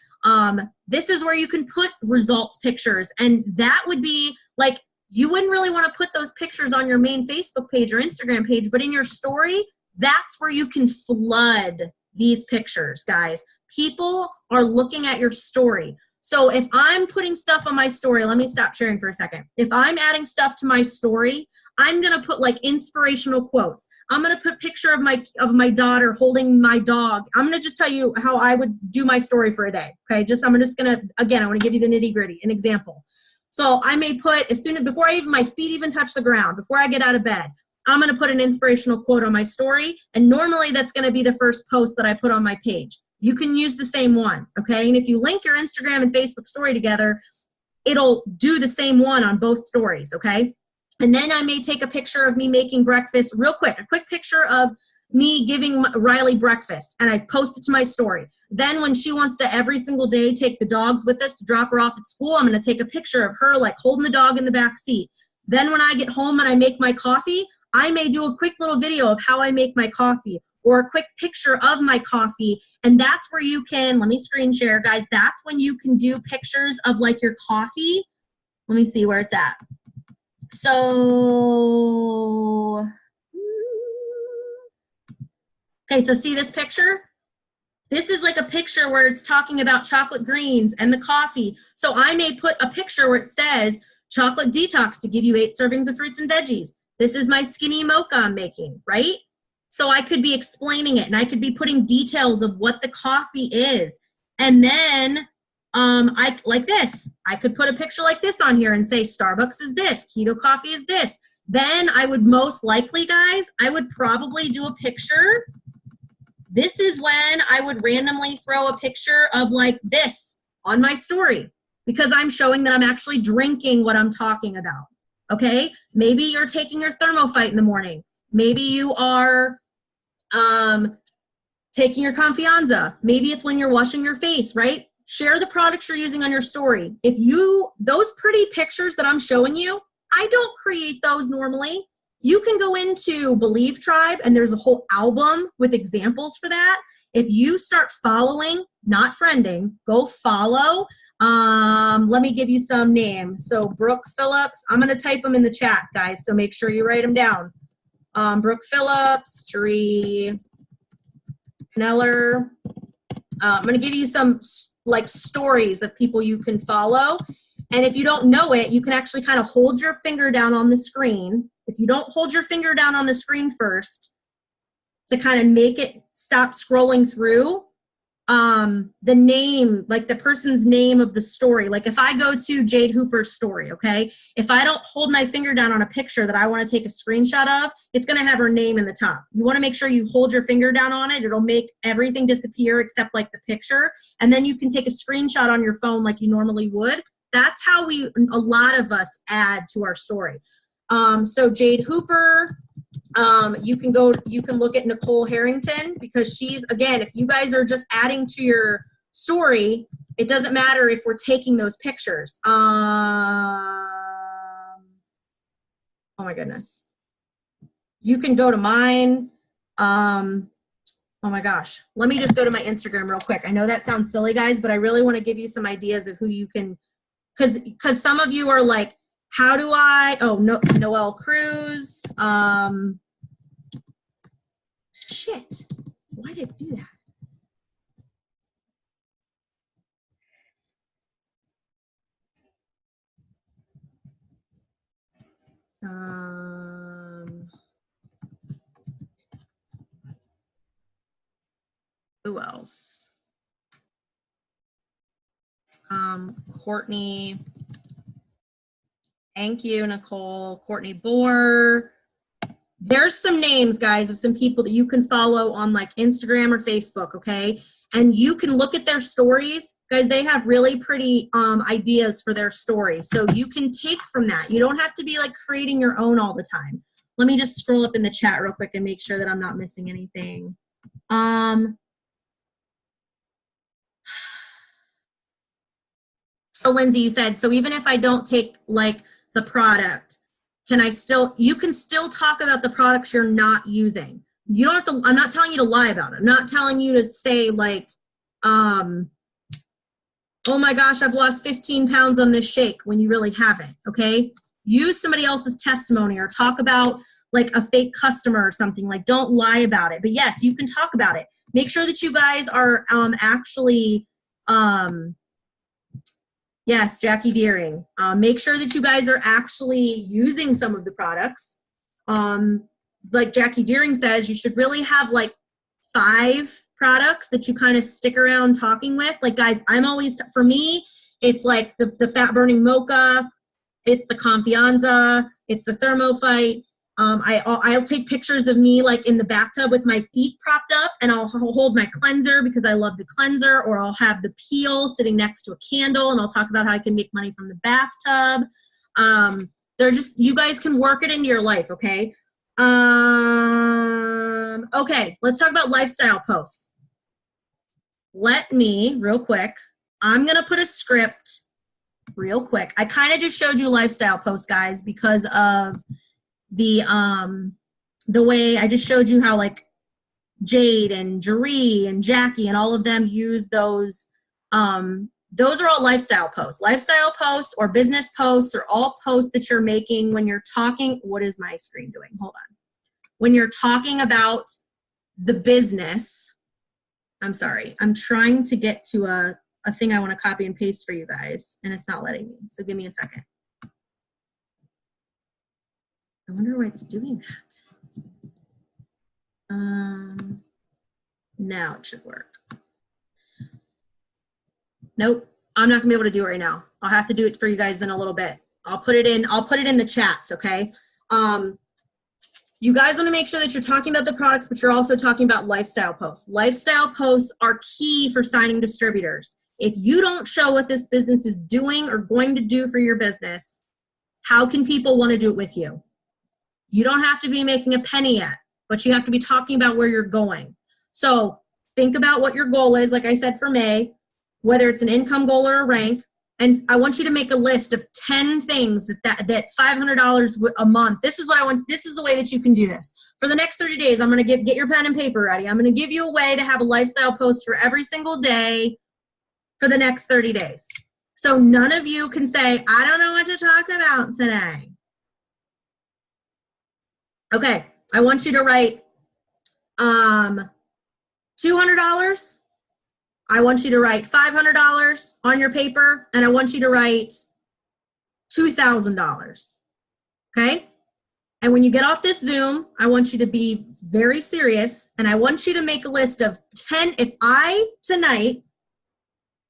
This is where you can put results pictures, and that would be like you wouldn't really want to put those pictures on your main Facebook page or Instagram page, but in your story, that's where you can flood these pictures, guys. People are looking at your story. So if I'm putting stuff on my story, let me stop sharing for a second. If I'm adding stuff to my story, I'm going to put like inspirational quotes. I'm going to put a picture of my daughter holding my dog. I'm going to just tell you how I would do my story for a day. Okay. I'm just going to, again, I want to give you the nitty gritty, an example. So I may put before my feet even touch the ground, before I get out of bed, I'm going to put an inspirational quote on my story. And normally that's going to be the first post that I put on my page. You can use the same one, okay? And if you link your Instagram and Facebook story together, it'll do the same one on both stories, okay? And then I may take a picture of me making breakfast real quick, a quick picture of me giving Riley breakfast, and I post it to my story. Then when she wants to every single day take the dogs with us to drop her off at school, I'm going to take a picture of her like holding the dog in the back seat. Then when I get home and I make my coffee, I may do a quick little video of how I make my coffee, or a quick picture of my coffee. And that's where you can, let me screen share, guys. That's when you can do pictures of like your coffee. Let me see where it's at. So, okay, so see this picture? This is like a picture where it's talking about chocolate greens and the coffee. So I may put a picture where it says, chocolate detox to give you 8 servings of fruits and veggies. This is my skinny mocha I'm making, right? So I could be explaining it, and I could be putting details of what the coffee is. And then like this, I could put a picture like this on here and say Starbucks is this, keto coffee is this. Then I would most likely, guys, I would probably do a picture. This is when I would randomly throw a picture of like this on my story, because I'm showing that I'm actually drinking what I'm talking about, okay? Maybe you're taking your Thermophyte in the morning. Maybe you are taking your Confianza. Maybe it's when you're washing your face, right? Share the products you're using on your story. Those pretty pictures that I'm showing you, I don't create those normally. You can go into Believe Tribe, and there's a whole album with examples for that. If you start following, not friending, go follow. Let me give you some names. So Brooke Phillips, I'm going to type them in the chat, guys, so make sure you write them down. Brooke Phillips, Jeree Kneller. I'm going to give you some like stories of people you can follow. And if you don't know it, you can actually kind of hold your finger down on the screen. If you don't hold your finger down on the screen first to kind of make it stop scrolling through, the name, like the person's name of the story. Like if I go to Jade Hooper's story, okay, if I don't hold my finger down on a picture that I want to take a screenshot of, it's going to have her name in the top. You want to make sure you hold your finger down on it. It'll make everything disappear except like the picture. And then you can take a screenshot on your phone like you normally would. That's how a lot of us add to our story. So Jade Hooper, you can look at Nicole Harrington, because she's, again, if you guys are just adding to your story, it doesn't matter if we're taking those pictures. Oh my goodness. You can go to mine. Oh my gosh. Let me just go to my Instagram real quick. I know that sounds silly, guys, but I really want to give you some ideas of who you can, because some of you are like, how do I, Noelle Cruz. Shit, why did I do that? Who else? Courtney. Thank you, Nicole. Courtney Bohr. There's some names, guys, of some people that you can follow on like Instagram or Facebook, okay? And you can look at their stories. Guys, they have really pretty ideas for their story. So you can take from that. You don't have to be like creating your own all the time. Let me just scroll up in the chat real quick and make sure that I'm not missing anything. So Lindsay, you said, so even if I don't take like the product, you can still talk about the products you're not using. You don't have to, I'm not telling you to lie about it. I'm not telling you to say like, oh my gosh, I've lost 15 pounds on this shake when you really haven't, okay? use somebody else's testimony or talk about like a fake customer or something. Like, don't lie about it. But yes, you can talk about it. Make sure that you guys are actually, yes, Jackie Deering. Make sure that you guys are actually using some of the products. Like Jackie Deering says, you should really have like 5 products that you kind of stick around talking with. Like, guys, I'm always, for me, it's like the fat burning mocha, it's the Confianza, it's the Thermophyte. I'll take pictures of me like in the bathtub with my feet propped up, and I'll hold my cleanser because I love the cleanser, or I'll have the peel sitting next to a candle, and I'll talk about how I can make money from the bathtub. They're just, you guys can work it into your life, okay? Okay, let's talk about lifestyle posts. Let me, real quick, I'm gonna put a script real quick. I kind of just showed you lifestyle posts, guys, because of the way I just showed you how like Jade and Jeree and Jackie and all of them use those. Those are all lifestyle posts. Lifestyle posts or business posts are all posts that you're making when you're talking. What is my screen doing? Hold on. When you're talking about the business, I'm sorry. I'm trying to get to a thing I want to copy and paste for you guys, and it's not letting me. So give me a second. I wonder why it's doing that. Now it should work. Nope, I'm not gonna be able to do it right now. I'll have to do it for you guys in a little bit. I'll put it in the chats, okay? You guys wanna make sure that you're talking about the products, but you're also talking about lifestyle posts. Lifestyle posts are key for signing distributors. If you don't show what this business is doing or going to do for your business, how can people wanna do it with you? You don't have to be making a penny yet, but you have to be talking about where you're going. So think about what your goal is, like I said for May, whether it's an income goal or a rank, and I want you to make a list of 10 things that $500 a month, this is what I want, this is the way that you can do this. For the next 30 days, I'm gonna get your pen and paper ready. I'm gonna give you a way to have a lifestyle post for every single day for the next 30 days. So none of you can say, I don't know what to talk about today. Okay, I want you to write $200. I want you to write $500 on your paper, and I want you to write $2,000, okay? And when you get off this Zoom, I want you to be very serious, and I want you to make a list of 10, if I tonight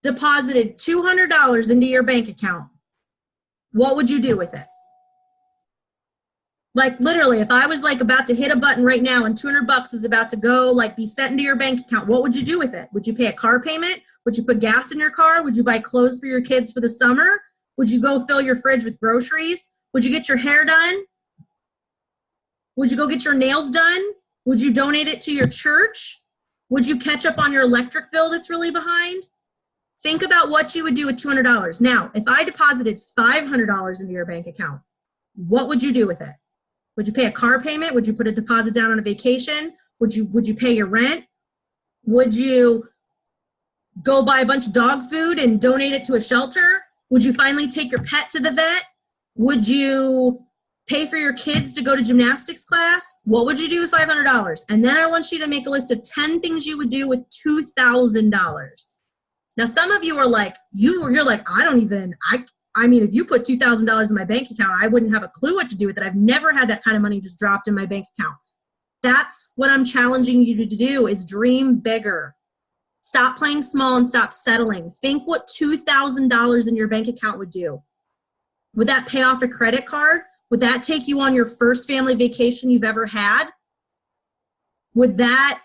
deposited $200 into your bank account, what would you do with it? Like literally, if I was like about to hit a button right now and $200 is about to go, like be sent into your bank account, what would you do with it? Would you pay a car payment? Would you put gas in your car? Would you buy clothes for your kids for the summer? Would you go fill your fridge with groceries? Would you get your hair done? Would you go get your nails done? Would you donate it to your church? Would you catch up on your electric bill that's really behind? Think about what you would do with $200. Now, if I deposited $500 into your bank account, what would you do with it? Would you pay a car payment? Would you put a deposit down on a vacation? Would you pay your rent? Would you go buy a bunch of dog food and donate it to a shelter? Would you finally take your pet to the vet? Would you pay for your kids to go to gymnastics class? What would you do with $500? And then I want you to make a list of 10 things you would do with $2,000. Now, some of you are like, you're like, I mean, if you put $2,000 in my bank account, I wouldn't have a clue what to do with it. I've never had that kind of money just dropped in my bank account. That's what I'm challenging you to do, is dream bigger. Stop playing small and stop settling. Think what $2,000 in your bank account would do. Would that pay off a credit card? Would that take you on your first family vacation you've ever had? Would that,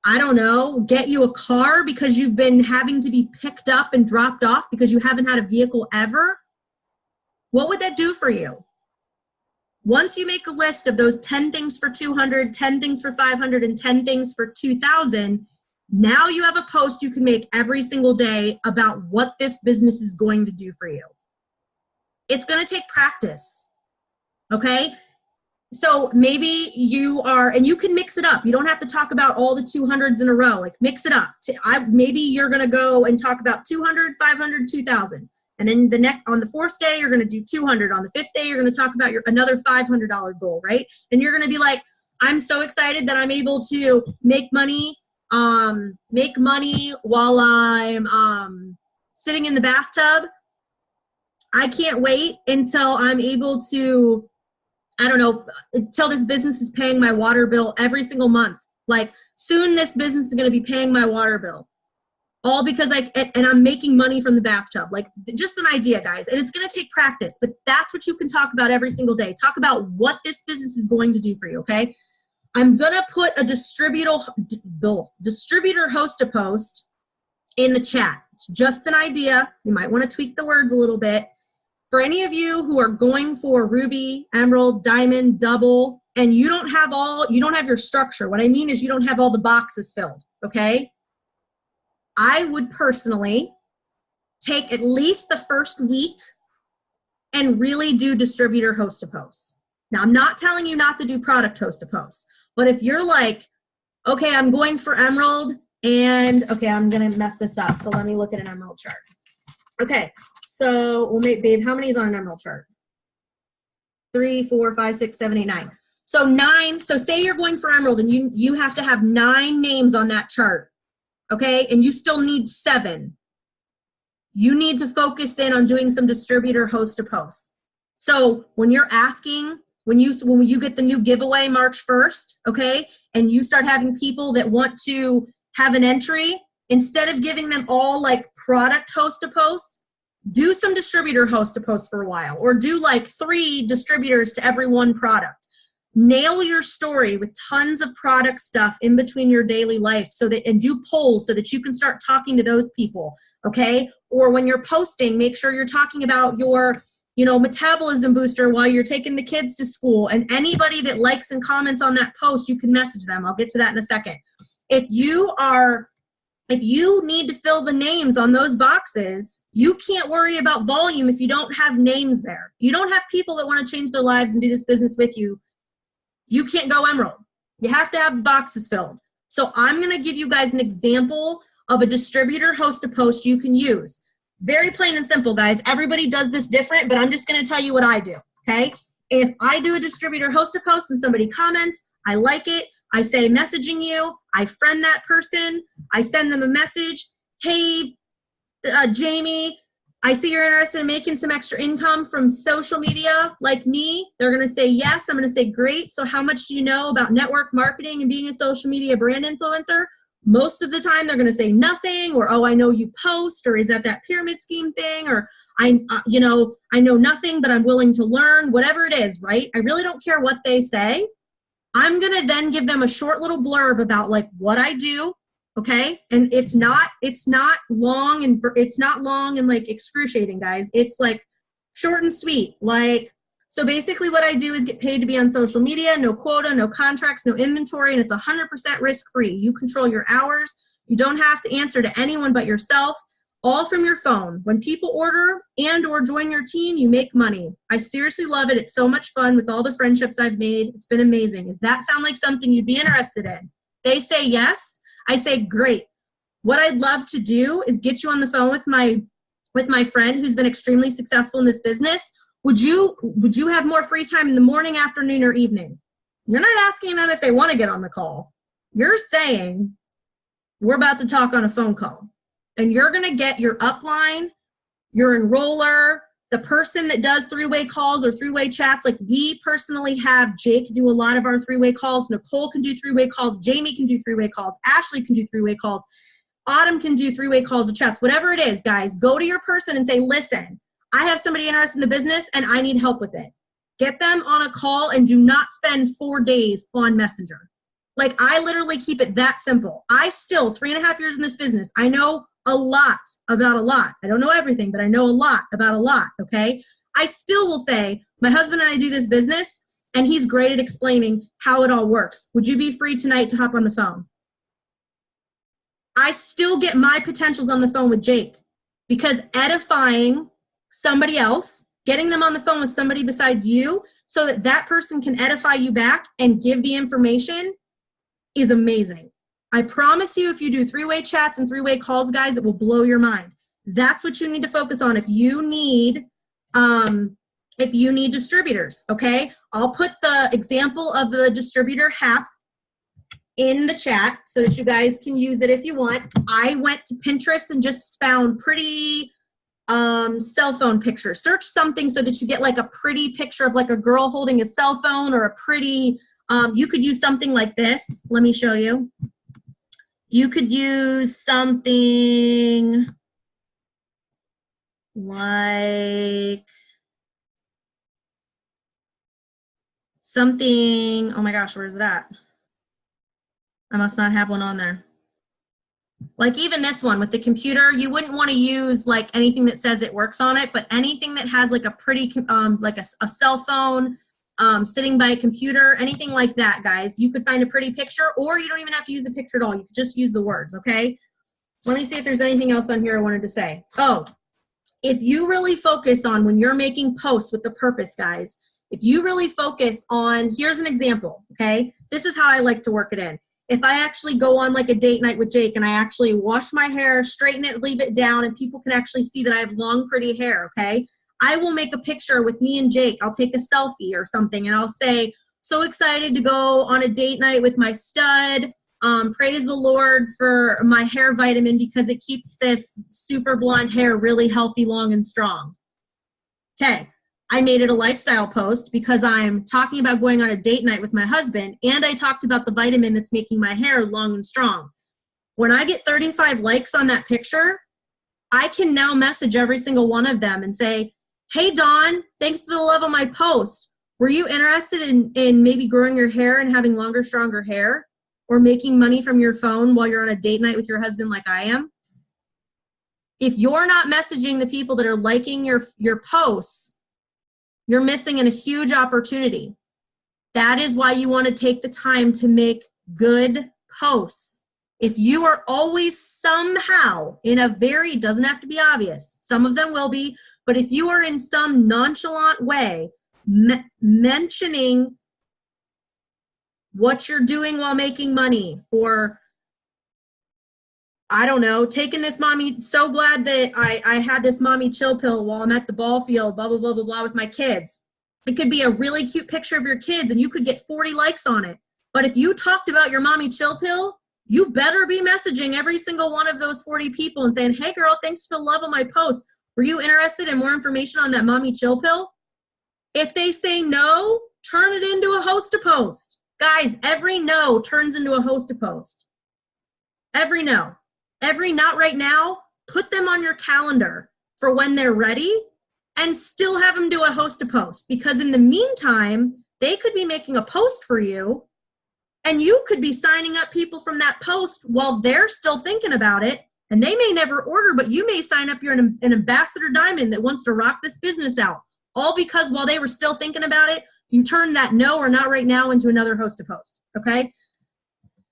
I don't know, get you a car because you've been having to be picked up and dropped off because you haven't had a vehicle ever? What would that do for you? Once you make a list of those 10 things for 200, 10 things for 500, and 10 things for 2,000, now you have a post you can make every single day about what this business is going to do for you. It's going to take practice, okay? So maybe you are, and you can mix it up. You don't have to talk about all the 200s in a row. Like, mix it up. Maybe you're going to go and talk about 200, 500, 2,000. And then on the fourth day, you're going to do 200. On the fifth day, you're going to talk about another $500 goal, right? And you're going to be like, I'm so excited that I'm able to make money while I'm sitting in the bathtub. I can't wait until I'm able to, I don't know, until this business is paying my water bill every single month. Like, soon this business is going to be paying my water bill. All because and I'm making money from the bathtub. Like, just an idea, guys. And it's going to take practice, but that's what you can talk about every single day. Talk about what this business is going to do for you, okay? I'm going to put a distributor host a post in the chat. It's just an idea. You might want to tweak the words a little bit. For any of you who are going for ruby, emerald, diamond, double, and you don't have your structure. What I mean is you don't have all the boxes filled, okay? I would personally take at least the first week and really do distributor host to post. Now, I'm not telling you not to do product host to post, but if you're like, okay, I'm going for emerald and, okay, I'm going to mess this up. So let me look at an emerald chart. Okay, so babe, how many is on an emerald chart? 3, 4, 5, 6, 7, 8, 9. So 9, so say you're going for emerald and you have to have 9 names on that chart. Okay, and you still need 7. You need to focus in on doing some distributor host to post. So when you're asking, when you get the new giveaway March 1st, okay, and you start having people that want to have an entry, instead of giving them all like product host to post, do some distributor host to post for a while, or do like 3 distributors to every 1 product. Nail your story with tons of product stuff in between your daily life and do polls so that you can start talking to those people, okay? Or when you're posting, make sure you're talking about your, metabolism booster while you're taking the kids to school. And anybody that likes and comments on that post, you can message them. I'll get to that in a second. If you need to fill the names on those boxes, you can't worry about volume if you don't have names there. You don't have people that want to change their lives and do this business with you. You can't go emerald. You have to have boxes filled. So I'm going to give you guys an example of a distributor host to post you can use. Very plain and simple, guys. Everybody does this different, but I'm just going to tell you what I do, okay? If I do a distributor host to post and somebody comments, I like it, I say messaging you, I friend that person, I send them a message, hey, Jamie, I see you're interested in making some extra income from social media like me. They're going to say yes. I'm going to say great. So how much do you know about network marketing and being a social media brand influencer? Most of the time they're going to say nothing, or, oh, I know you post, or is that pyramid scheme thing, or I know nothing, but I'm willing to learn, whatever it is, right? I really don't care what they say. I'm going to then give them a short little blurb about like what I do. Okay. And it's not long and like excruciating, guys. It's like short and sweet. Like, so basically what I do is get paid to be on social media, no quota, no contracts, no inventory, and it's 100% risk-free. You control your hours. You don't have to answer to anyone but yourself, all from your phone. When people order and or join your team, you make money. I seriously love it. It's so much fun with all the friendships I've made. It's been amazing. Does that sound like something you'd be interested in? They say yes. I say, great. What I'd love to do is get you on the phone with my friend who's been extremely successful in this business. Would you have more free time in the morning, afternoon, or evening? You're not asking them if they want to get on the call. You're saying, we're about to talk on a phone call. And you're going to get your upline, your enroller, the person that does 3-way calls or 3-way chats. Like, we personally have Jake do a lot of our 3-way calls. Nicole can do 3-way calls. Jamie can do 3-way calls. Ashley can do 3-way calls. Autumn can do 3-way calls or chats. Whatever it is, guys, go to your person and say, listen, I have somebody interested in the business and I need help with it. Get them on a call and do not spend 4 days on Messenger. Like, I literally keep it that simple. I still, 3.5 years in this business, I know a lot about a lot. I don't know everything, but I know a lot about a lot, okay? I still will say, my husband and I do this business, and he's great at explaining how it all works. Would you be free tonight to hop on the phone? I still get my potentials on the phone with Jake, because edifying somebody else, getting them on the phone with somebody besides you so that that person can edify you back and give the information is amazing. I promise you, if you do 3-way chats and 3-way calls, guys, it will blow your mind. That's what you need to focus on if you need distributors, okay? I'll put the example of the distributor HAP in the chat so that you guys can use it if you want. I went to Pinterest and just found pretty cell phone pictures. Search something so that you get like a pretty picture of like a girl holding a cell phone, or a pretty, you could use something like this. Let me show you. You could use something like oh my gosh, where's that? I must not have one on there. Like even this one with the computer, you wouldn't want to use like anything that says it works on it, but anything that has like a pretty, like a cell phone, sitting by a computer, anything like that, guys. You could find a pretty picture, or you don't even have to use a picture at all. You could just use the words, okay? Let me see if there's anything else on here I wanted to say. Oh, if you really focus on when you're making posts with the purpose, guys, if you really focus on, here's an example, okay? This is how I like to work it in. If I actually go on like a date night with Jake and I actually wash my hair, straighten it, leave it down, and people can actually see that I have long, pretty hair, okay? I will make a picture with me and Jake. I'll take a selfie or something and I'll say, so excited to go on a date night with my stud. Praise the Lord for my hair vitamin because it keeps this super blonde hair really healthy, long, and strong. Okay, I made it a lifestyle post because I'm talking about going on a date night with my husband, and I talked about the vitamin that's making my hair long and strong. When I get 35 likes on that picture, I can now message every single one of them and say, hey, Dawn, thanks for the love of my post. Were you interested in maybe growing your hair and having longer, stronger hair? Or making money from your phone while you're on a date night with your husband like I am? If you're not messaging the people that are liking your posts, you're missing a huge opportunity. That is why you want to take the time to make good posts. If you are always somehow in a very, doesn't have to be obvious, some of them will be, but if you are in some nonchalant way mentioning what you're doing while making money, or I don't know, taking this mommy, so glad that I had this mommy chill pill while I'm at the ball field, blah, blah, blah, blah, blah, with my kids. It could be a really cute picture of your kids and you could get 40 likes on it. But if you talked about your mommy chill pill, you better be messaging every single one of those 40 people and saying, hey girl, thanks for the love of my post. Were you interested in more information on that mommy chill pill? If they say no, turn it into a host a post. Guys, every no turns into a host a post. Every no. Every not right now, put them on your calendar for when they're ready and still have them do a host a post. Because in the meantime, they could be making a post for you and you could be signing up people from that post while they're still thinking about it. And they may never order, but you may sign up you're an ambassador diamond that wants to rock this business out. All because while they were still thinking about it, you turn that no or not right now into another host a post, okay?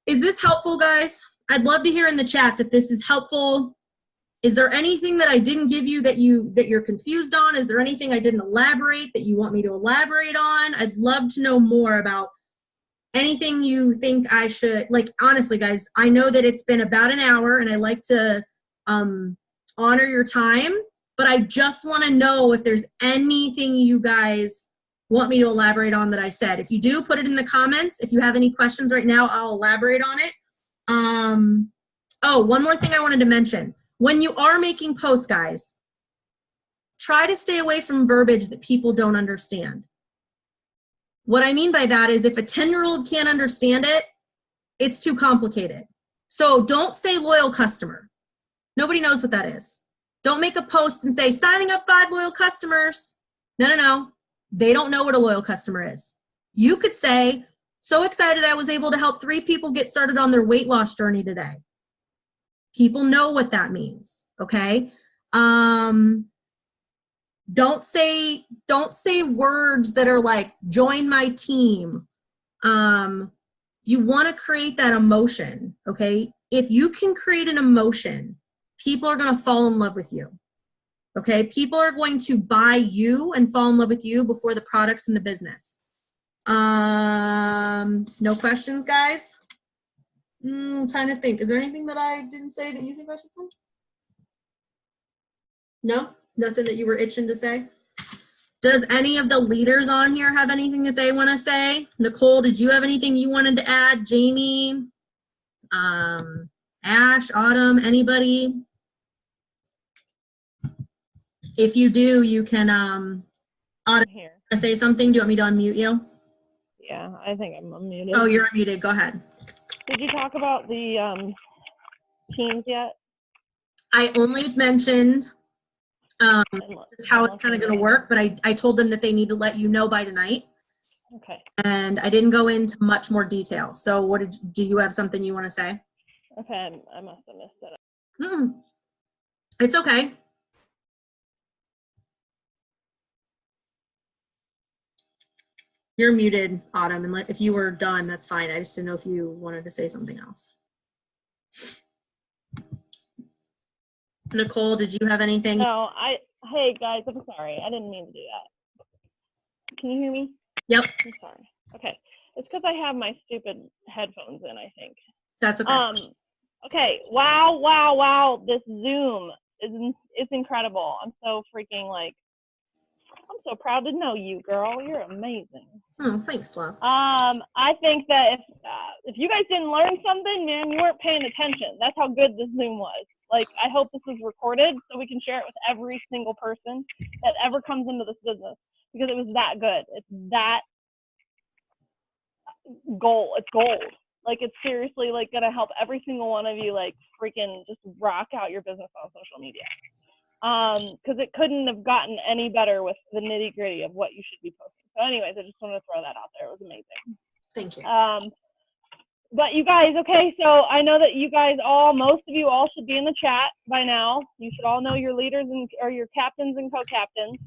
Is this helpful, guys? I'd love to hear in the chats if this is helpful. Is there anything that I didn't give you that you're confused on? Is there anything I didn't elaborate that you want me to elaborate on? I'd love to know more about anything you think I should, like, honestly, guys, I know that it's been about an hour and I like to honor your time, but I just want to know if there's anything you guys want me to elaborate on that I said. If you do, put it in the comments. If you have any questions right now, I'll elaborate on it. Oh, one more thing I wanted to mention. When you are making posts, guys, try to stay away from verbiage that people don't understand. What I mean by that is if a 10-year-old can't understand it, it's too complicated. So don't say loyal customer. Nobody knows what that is. Don't make a post and say signing up 5 loyal customers. No. They don't know what a loyal customer is. You could say, so excited I was able to help 3 people get started on their weight loss journey today. People know what that means, okay? Don't say words that are like, join my team. You want to create that emotion, okay? If you can create an emotion, people are going to fall in love with you, okay? People are going to buy you and fall in love with you before the products in the business. No questions, guys? I'm trying to think. Is there anything that I didn't say that you think I should say? No? Nothing that you were itching to say? Does any of the leaders on here have anything that they want to say? Nicole, did you have anything you wanted to add? Jamie? Ash, Autumn, anybody? If you do, you can, Autumn, Here. say something? Do you want me to unmute you? Yeah, I think I'm unmuted. Oh, you're unmuted. Go ahead. Did you talk about the teams yet? I only mentioned how it's kind of going to work, but I told them that they need to let you know by tonight. Okay. And I didn't go into much more detail. So do you have something you want to say? Okay, I must have missed it. It's okay. You're muted, Autumn, and if you were done, that's fine. I just didn't know if you wanted to say something else. Nicole, did you have anything? No, hey guys, I'm sorry. I didn't mean to do that. Can you hear me? Yep. I'm sorry. Okay. It's because I have my stupid headphones in, I think. That's okay. Okay. Wow. This Zoom it's incredible. I'm so freaking I'm so proud to know you, girl. You're amazing. Oh, thanks, love. I think that if you guys didn't learn something, man, you weren't paying attention. That's how good this Zoom was. I hope this is recorded so we can share it with every single person that ever comes into this business because it was that good. It's that gold. It's gold. It's seriously gonna help every single one of you freaking just rock out your business on social media. Because it couldn't have gotten any better with the nitty gritty of what you should be posting. So anyways, I just wanted to throw that out there. It was amazing. Thank you. But you guys, okay, so I know that you guys most of you all should be in the chat by now. You should all know your leaders or your captains and co-captains.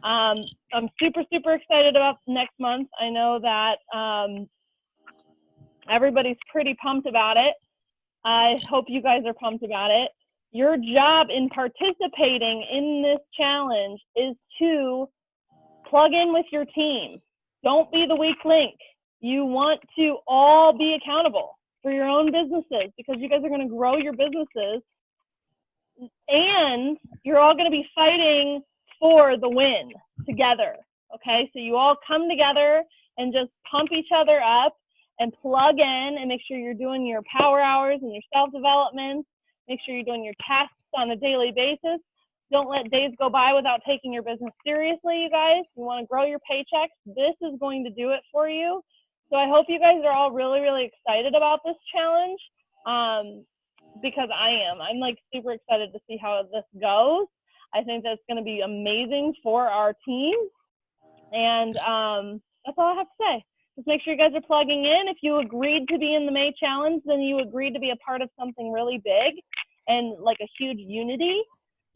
I'm super, super excited about next month. I know that everybody's pretty pumped about it. I hope you guys are pumped about it. Your job in participating in this challenge is to plug in with your team. Don't be the weak link. You want to all be accountable for your own businesses because you guys are going to grow your businesses and you're all going to be fighting for the win together. Okay, so you all come together and just pump each other up and plug in and make sure you're doing your power hours and your self-development. Make sure you're doing your tasks on a daily basis. Don't let days go by without taking your business seriously, you guys. You want to grow your paychecks. This is going to do it for you. So I hope you guys are all really, really excited about this challenge because I am. I'm super excited to see how this goes. I think that's going to be amazing for our team. And that's all I have to say. Just make sure you guys are plugging in. If you agreed to be in the May challenge, then you agreed to be a part of something really big and a huge unity.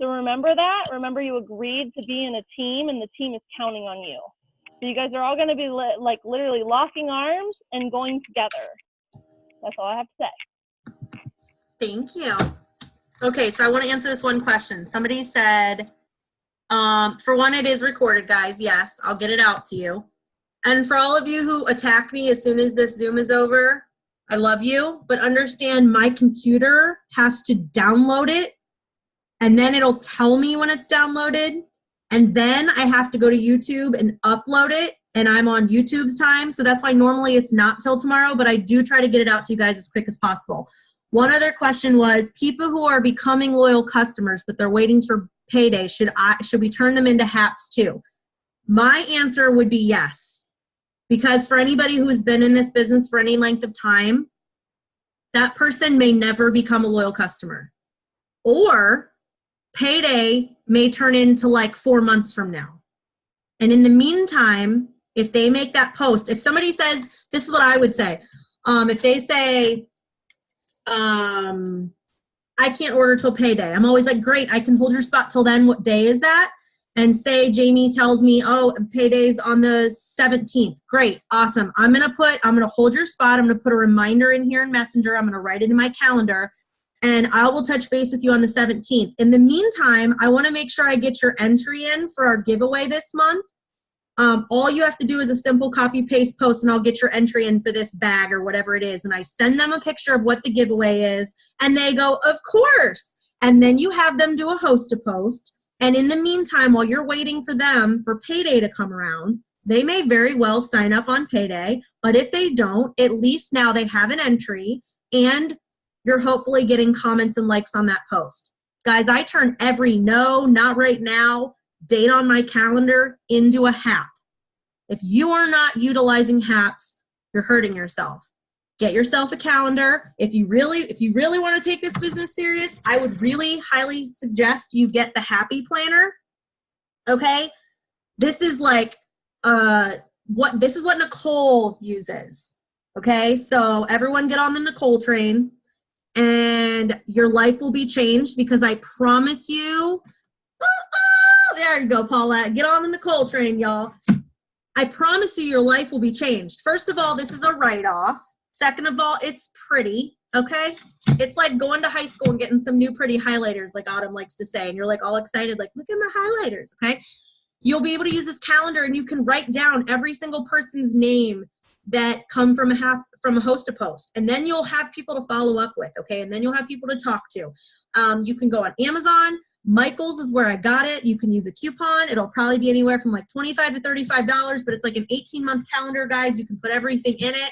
So remember that. Remember you agreed to be in a team and the team is counting on you. So you guys are all going to be literally locking arms and going together. That's all I have to say. Thank you. Okay, so I want to answer this one question. Somebody said, for one, it is recorded, guys. Yes, I'll get it out to you. And for all of you who attack me as soon as this Zoom is over, I love you, but understand my computer has to download it, and then it'll tell me when it's downloaded, and then I have to go to YouTube and upload it, and I'm on YouTube's time, so that's why normally it's not till tomorrow, but I do try to get it out to you guys as quick as possible. One other question was, people who are becoming loyal customers, but they're waiting for payday, should we turn them into HAPs too? My answer would be yes. Because for anybody who's been in this business for any length of time, that person may never become a loyal customer. Or payday may turn into 4 months from now. And in the meantime, if they make that post, if somebody says, this is what I would say, if they say, I can't order till payday, I'm always great, I can hold your spot till then. What day is that? And say Jamie tells me, oh, payday's on the 17th. Great, awesome. I'm gonna hold your spot. I'm gonna put a reminder in here in Messenger. I'm gonna write it in my calendar, and I will touch base with you on the 17th. In the meantime, I wanna make sure I get your entry in for our giveaway this month. All you have to do is a simple copy paste post, and I'll get your entry in for this bag or whatever it is. And I send them a picture of what the giveaway is, and they go, of course. And then you have them do a host a post. And in the meantime, while you're waiting for them for payday to come around, they may very well sign up on payday. But if they don't, at least now they have an entry and you're hopefully getting comments and likes on that post. Guys, I turn every no, not right now, date on my calendar into a HAP. If you are not utilizing HAPs, you're hurting yourself. Get yourself a calendar. If you really want to take this business serious, I would really highly suggest you get the Happy Planner. Okay? This is like this is what Nicole uses. Okay? So everyone get on the Nicole train and your life will be changed, because I promise you, there you go, Paulette. Get on the Nicole train, y'all. I promise you your life will be changed. First of all, this is a write-off. Second of all, it's pretty, okay? It's like going to high school and getting some new pretty highlighters, like Autumn likes to say, and you're like all excited, like, look at my highlighters, okay? You'll be able to use this calendar and you can write down every single person's name that come from a host to post. And then you'll have people to follow up with, okay? And then you'll have people to talk to. You can go on Amazon. Michael's is where I got it. You can use a coupon. It'll probably be anywhere from like $25 to $35, but it's like an 18-month calendar, guys. You can put everything in it.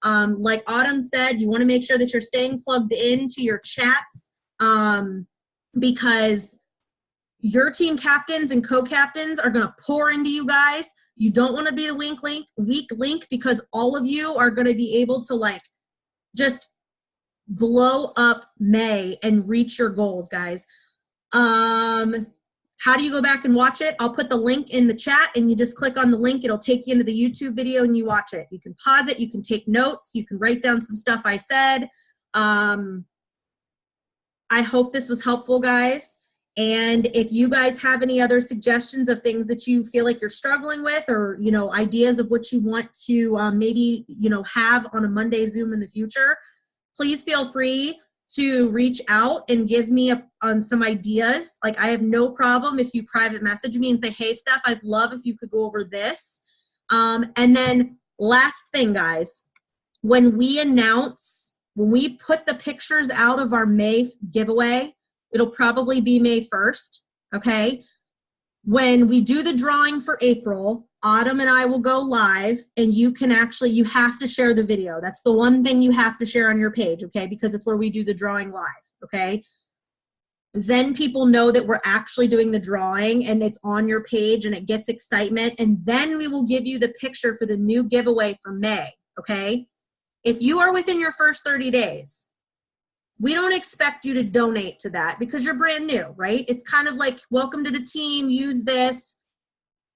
Like Autumn said, you want to make sure that you're staying plugged into your chats, because your team captains and co-captains are going to pour into you guys. You don't want to be the weak link, because all of you are going to be able to like just blow up May and reach your goals, guys. How do you go back and watch it? I'll put the link in the chat and you just click on the link. It'll take you into the YouTube video and you watch it. You can pause it. You can take notes. You can write down some stuff I said. I hope this was helpful, guys. And if you guys have any other suggestions of things that you feel like you're struggling with, or, you know, ideas of what you want to maybe, you know, have on a Monday Zoom in the future, please feel free to reach out and give me some ideas. Like, I have no problem if you private message me and say, hey, Steph, I'd love if you could go over this. And then last thing, guys, when we put the pictures out of our May giveaway, it'll probably be May 1st, okay? When we do the drawing for April, Autumn and I will go live, and you have to share the video. That's the one thing you have to share on your page, okay? Because it's where we do the drawing live, okay? Then people know that we're actually doing the drawing and it's on your page and it gets excitement. And then we will give you the picture for the new giveaway for May, okay? If you are within your first 30 days, we don't expect you to donate to that because you're brand new, right? It's kind of like, welcome to the team, use this.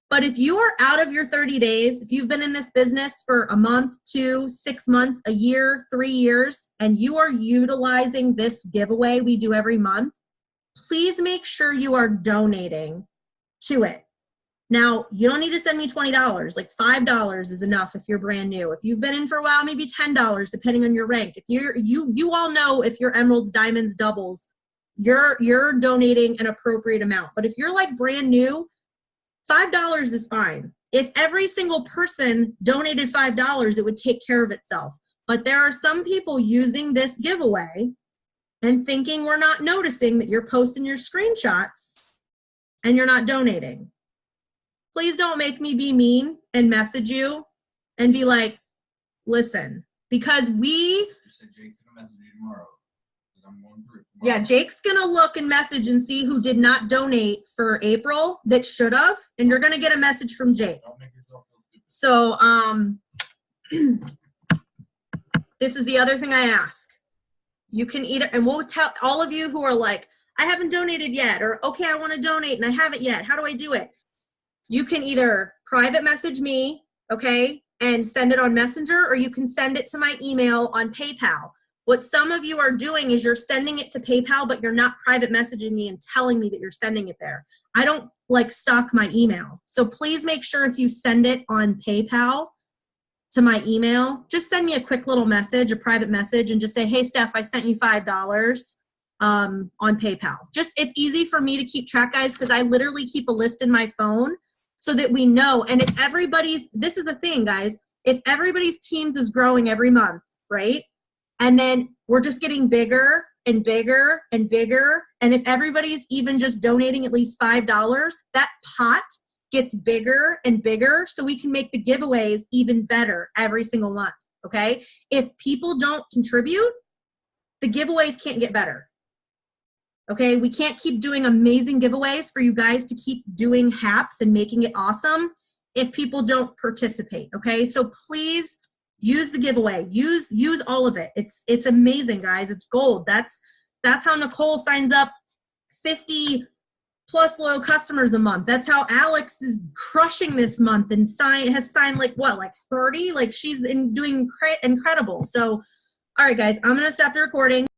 But if you are out of your 30 days, if you've been in this business for a month, 2, 6 months, a year, 3 years, and you are utilizing this giveaway we do every month, please make sure you are donating to it. Now, you don't need to send me $20. Like $5 is enough if you're brand new. If you've been in for a while, maybe $10, depending on your rank. If you all know if you're emeralds, diamonds, doubles, you're donating an appropriate amount. But if you're like brand new, $5 is fine. If every single person donated $5, it would take care of itself. But there are some people using this giveaway and thinking we're not noticing that you're posting your screenshots and you're not donating. Please don't make me be mean and message you and be like, listen, because you said Jake's gonna message you tomorrow. I'm going through it tomorrow. Yeah, Jake's gonna look and message and see who did not donate for April that should have, and you're gonna get a message from Jake. Don't make yourself feel stupid. So this is the other thing I ask. You can either, and we'll tell all of you who are like, I haven't donated yet, or okay, I want to donate and I haven't yet. How do I do it? You can either private message me, okay, and send it on Messenger, or you can send it to my email on PayPal. What some of you are doing is you're sending it to PayPal, but you're not private messaging me and telling me that you're sending it there. I don't like stock my email. So please make sure if you send it on PayPal to my email, just send me a quick little message, a private message, and just say, hey, Steph, I sent you $5 on PayPal. Just, it's easy for me to keep track, guys, because I literally keep a list in my phone so that we know. And if this is the thing, guys, if everybody's teams is growing every month, right? And then we're just getting bigger and bigger and bigger. And if everybody's even just donating at least $5, that pot gets bigger and bigger so we can make the giveaways even better every single month, okay? If people don't contribute, the giveaways can't get better, okay? We can't keep doing amazing giveaways for you guys to keep doing haps and making it awesome if people don't participate, okay? So please use the giveaway. Use all of it. It's amazing, guys. It's gold. That's how Nicole signs up 50 plus loyal customers a month. That's how Alex is crushing this month and has signed like 30? Like she's doing incredible. So, all right, guys, I'm going to stop the recording.